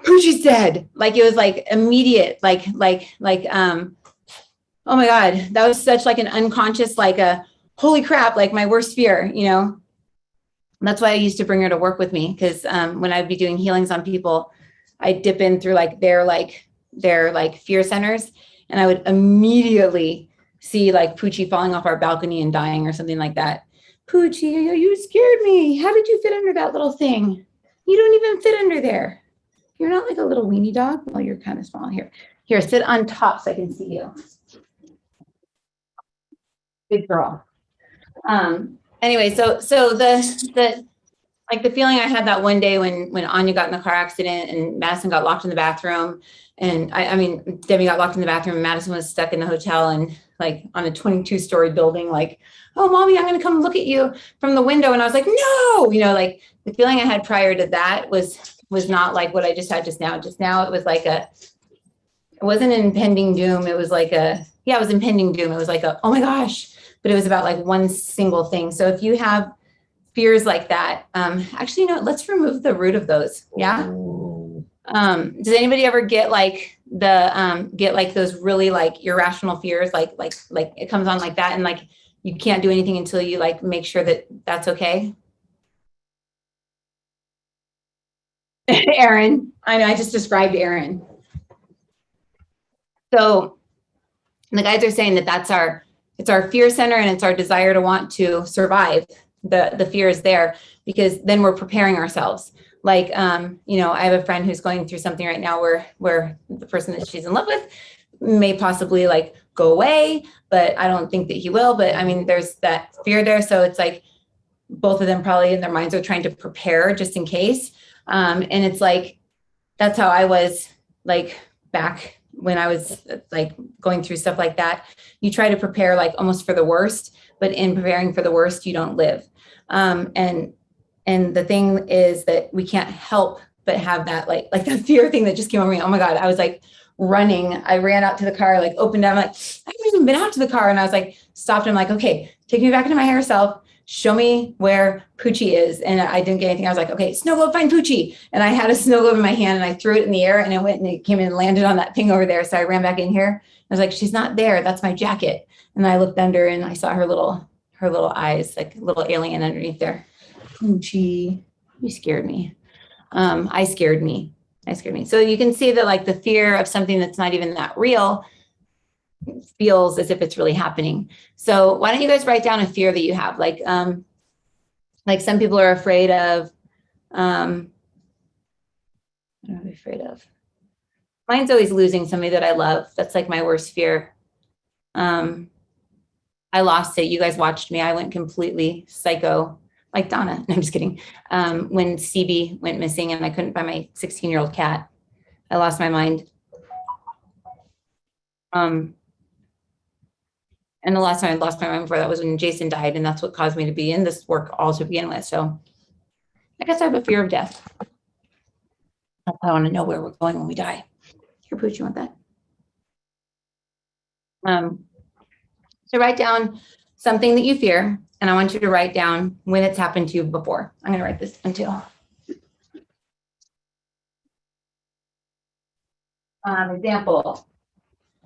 Poochie's dead. Like it was like immediate, oh my God, that was such like an unconscious, like a holy crap, like my worst fear, you know? That's why I used to bring her to work with me. Cause when I'd be doing healings on people, I'd dip in through their fear centers. And I would immediately see like Poochie falling off our balcony and dying or something like that. Poochie, you scared me. How did you fit under that little thing? You don't even fit under there. You're not like a little weenie dog. Well, you're kind of small here. Here, sit on top so I can see you. Big girl. Anyway, so the feeling I had that one day when Anya got in the car accident and Madison got locked in the bathroom, and I mean Debbie got locked in the bathroom and Madison was stuck in the hotel and like on a 22-story building, like, oh mommy, I'm gonna come look at you from the window. And I was like, no, you know, like the feeling I had prior to that was not like what I just had just now. Just now it was like it wasn't an impending doom. It was like it was impending doom. It was like oh my gosh, but it was about like one single thing. So if you have fears like that, actually, no, let's remove the root of those. Yeah. Does anybody ever get like those really like irrational fears? Like it comes on like that and like you can't do anything until you like make sure that that's okay. Aaron, I know I just described Aaron. So the guys are saying that it's our fear center and it's our desire to want to survive. The fear is there because then we're preparing ourselves. Like, you know, I have a friend who's going through something right now where the person that she's in love with may possibly like go away, but I don't think that he will. But I mean, there's that fear there. So it's like both of them probably in their minds are trying to prepare just in case. And it's like, that's how I was like back when I was like going through stuff like that. You try to prepare like almost for the worst, but in preparing for the worst, you don't live. And the thing is that we can't help but have that like that fear thing that just came over me. Oh my God. I was like running. I ran out to the car, like opened up, like, I haven't even been out to the car. And I was like, stopped. I'm like, okay, take me back into my higher self. Show me where Poochie is. And I didn't get anything. I was like, okay, snow globe, find Poochie. And I had a snow globe in my hand and I threw it in the air and it went and it came in and landed on that thing over there. So I ran back in here. I was like, she's not there. That's my jacket. And I looked under and I saw her little eyes, like a little alien underneath there. Poochie, you scared me. I scared me. So you can see that like the fear of something that's not even that real feels as if it's really happening. So why don't you guys write down a fear that you have? Like some people are afraid of, what am I afraid of? Mine's always losing somebody that I love. That's like my worst fear. I lost it. You guys watched me. I went completely psycho, like Donna. No, I'm just kidding. When CB went missing and I couldn't find my 16-year-old cat, I lost my mind. And the last time I lost my mind before that was when Jason died. And that's what caused me to be in this work all to begin with. So I guess I have a fear of death. I want to know where we're going when we die. Here, Pooch, you want that? So write down something that you fear. And I want you to write down when it's happened to you before. I'm going to write this down too. Example,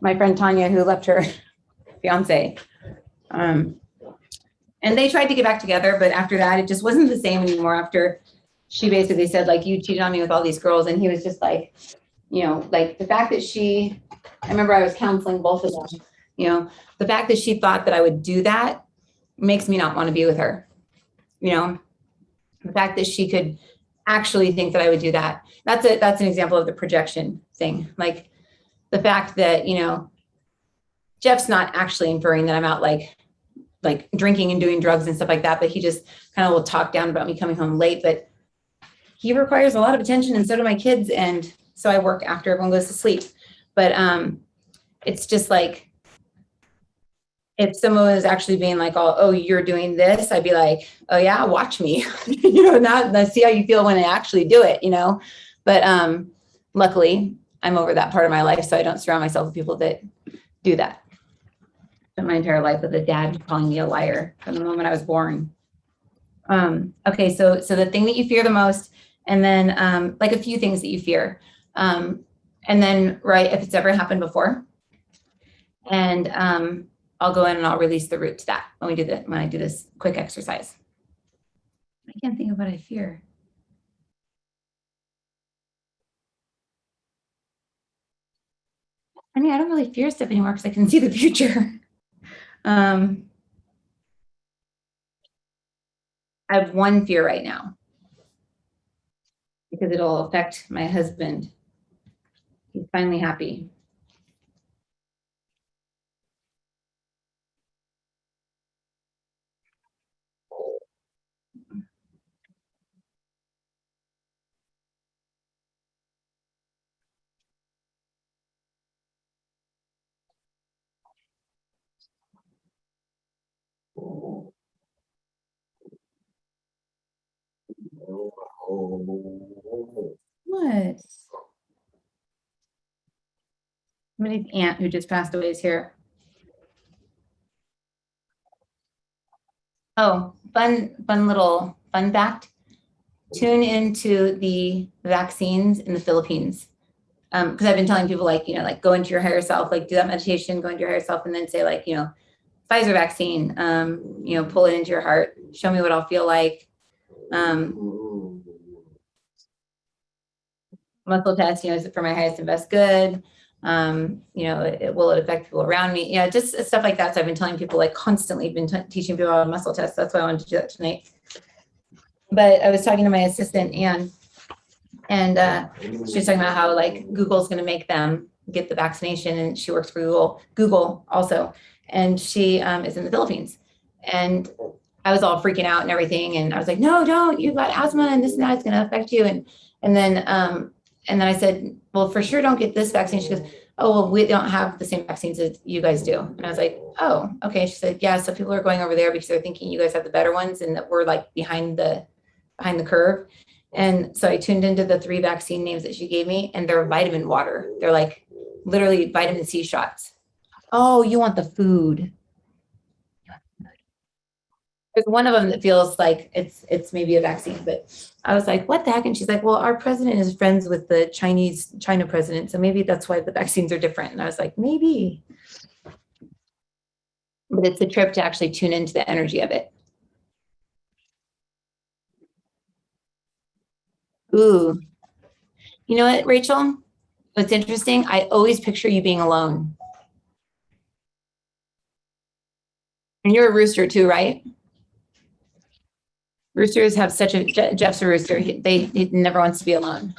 my friend Tanya, who left her fiance. And they tried to get back together, but after that, it just wasn't the same anymore after she basically said, like, you cheated on me with all these girls. And he was just like, you know, like the fact that I remember I was counseling both of them, you know, the fact that she thought that I would do that makes me not want to be with her. You know, the fact that she could actually think that I would do that. That's an example of the projection thing. Like the fact that, you know, Jeff's not actually inferring that I'm out like drinking and doing drugs and stuff like that, but he just kind of will talk down about me coming home late. But he requires a lot of attention, and so do my kids. And so I work after everyone goes to sleep. But it's just like, if someone was actually being like, oh, you're doing this, I'd be like, oh yeah, watch me, you know, now see how you feel when I actually do it, you know. But luckily I'm over that part of my life, so I don't surround myself with people that do that. Spent my entire life with a dad calling me a liar from the moment I was born. Okay, so the thing that you fear the most, and then like a few things that you fear, and then write if it's ever happened before, and I'll go in and I'll release the root to that when I do this quick exercise. I can't think of what I fear. I mean, I don't really fear stuff anymore because I can see the future. I have one fear right now because it'll affect my husband. He's finally happy. What? Somebody's aunt who just passed away is here. Oh, fun little fun fact. Tune into the vaccines in the Philippines. Because I've been telling people, like, you know, like go into your higher self, like do that meditation, go into your higher self, and then say, like, you know, Pfizer vaccine, you know, pull it into your heart, show me what I'll feel like. Muscle test, you know, is it for my highest and best good? You know, will it affect people around me? Yeah, just stuff like that. So I've been telling people, like, constantly been teaching people about muscle tests. That's why I wanted to do that tonight. But I was talking to my assistant, Anne, and she was talking about how, like, Google's going to make them get the vaccination, and she works for Google also, and she is in the Philippines. And I was all freaking out and everything, and I was like, no, don't, you've got asthma and this and that, it's going to affect you. And then I said, well, for sure don't get this vaccine. She goes, oh, well, we don't have the same vaccines as you guys do. And I was like, oh, okay. She said, yeah, so people are going over there because they're thinking you guys have the better ones and that we're like behind the curve. And so I tuned into the 3 vaccine names that she gave me, and they're vitamin water. They're like literally vitamin C shots. Oh, you want the food. There's one of them that feels like it's maybe a vaccine, but I was like, what the heck? And she's like, well, our president is friends with the China president, so maybe that's why the vaccines are different. And I was like, maybe. But it's a trip to actually tune into the energy of it. Ooh. You know what, Rachel? What's interesting, I always picture you being alone. And you're a rooster too, right? Roosters have such a, Jeff's a rooster. He never wants to be alone.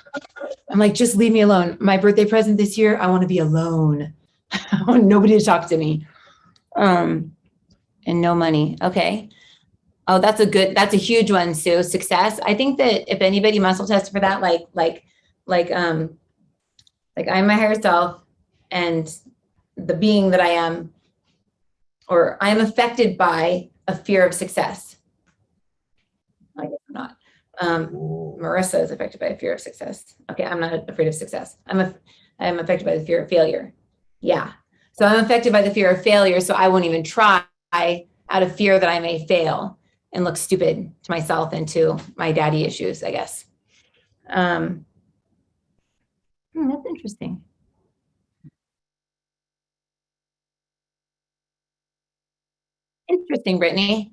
I'm like, just leave me alone. My birthday present this year, I want to be alone. I want nobody to talk to me. And no money. Okay. Oh, that's a huge one, Sue. Success. I think that if anybody muscle tested for that, like I'm my higher self, and the being that I am, or I'm affected by a fear of success. I guess I'm not. Marisa is affected by a fear of success. Okay, I'm not afraid of success. I'm affected by the fear of failure. Yeah. So I'm affected by the fear of failure, so I won't even try out of fear that I may fail and look stupid to myself and to my daddy issues, I guess. That's interesting. Interesting, Brittany.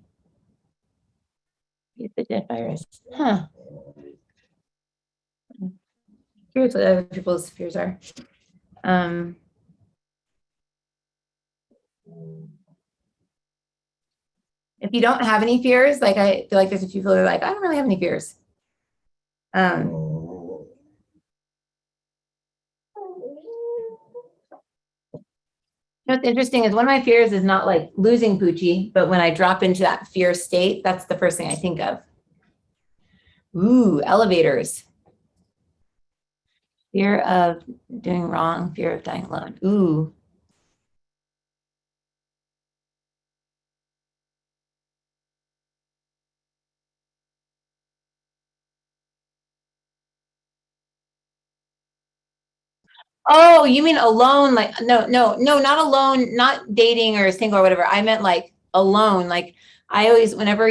It's the dead virus. Huh. curious what other people's fears are. If you don't have any fears, like I feel like there's a few people who are like, I don't really have any fears. What's interesting is one of my fears is not like losing Poochie, but when I drop into that fear state, that's the first thing I think of. Ooh, elevators. Fear of doing wrong, fear of dying alone. Ooh. Oh, you mean alone? Like, no, not alone, not dating or single or whatever. I meant like alone. Like I always, whenever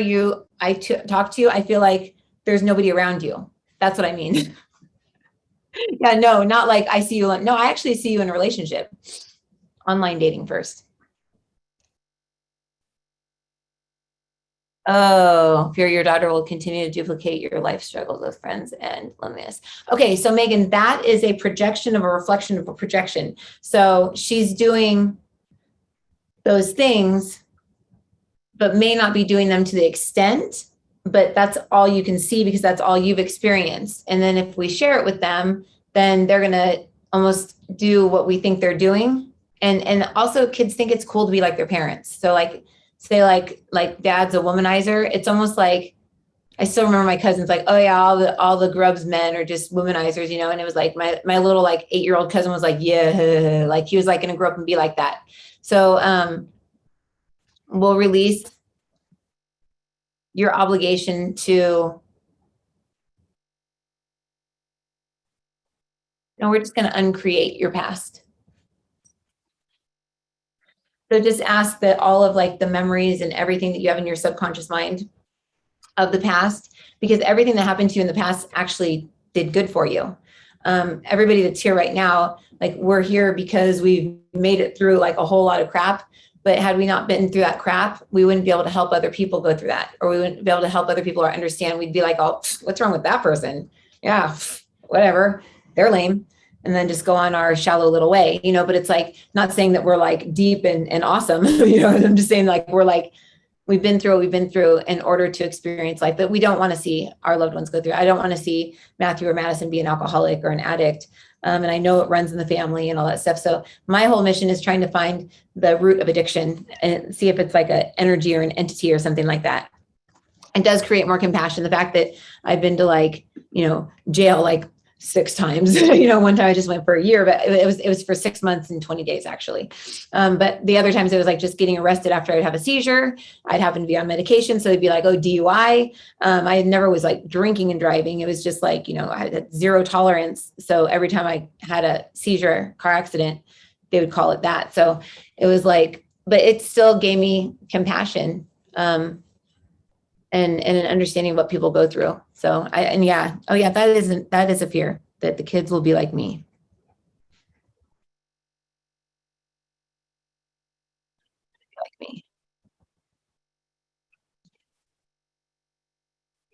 I talk to you, I feel like there's nobody around you. That's what I mean. Yeah, no, not like I see you. No, I actually see you in a relationship. Online dating first. Oh, fear your daughter will continue to duplicate your life struggles with friends and loneliness. Okay, so Megan, that is a projection of a reflection of a projection. So she's doing those things, but may not be doing them to the extent, but that's all you can see because that's all you've experienced. And then if we share it with them, then they're gonna almost do what we think they're doing. And also kids think it's cool to be like their parents. So like, say like dad's a womanizer. It's almost like, I still remember my cousins like, oh yeah, all the grubs men are just womanizers, you know? And it was like my little like 8-year-old cousin was like, yeah, like he was like gonna grow up and be like that. So we'll release your obligation to, no, we're just gonna uncreate your past. So just ask that all of like the memories and everything that you have in your subconscious mind of the past, because everything that happened to you in the past actually did good for you. Everybody that's here right now, like we're here because we've made it through like a whole lot of crap. But had we not been through that crap, we wouldn't be able to help other people go through that, or we wouldn't be able to help other people or understand. We'd be like, oh, what's wrong with that person? Yeah, whatever, they're lame. And then just go on our shallow little way, you know, but it's like, not saying that we're like deep and awesome, you know, I'm just saying like, we're like, we've been through what we've been through in order to experience life, but we don't want to see our loved ones go through. I don't want to see Matthew or Madison be an alcoholic or an addict. And I know it runs in the family and all that stuff. So my whole mission is trying to find the root of addiction and see if it's like an energy or an entity or something like that. It does create more compassion. The fact that I've been to like, you know, jail like 6 times, you know, one time I just went for a year, but it was for 6 months and 20 days actually. But the other times it was like just getting arrested after I'd have a seizure. I'd happen to be on medication. So they'd be like, oh, DUI. I never was like drinking and driving. It was just like, you know, I had zero tolerance. So every time I had a seizure, car accident, they would call it that. So it was like, but it still gave me compassion. And an understanding of what people go through. So that is a fear that the kids will be like me.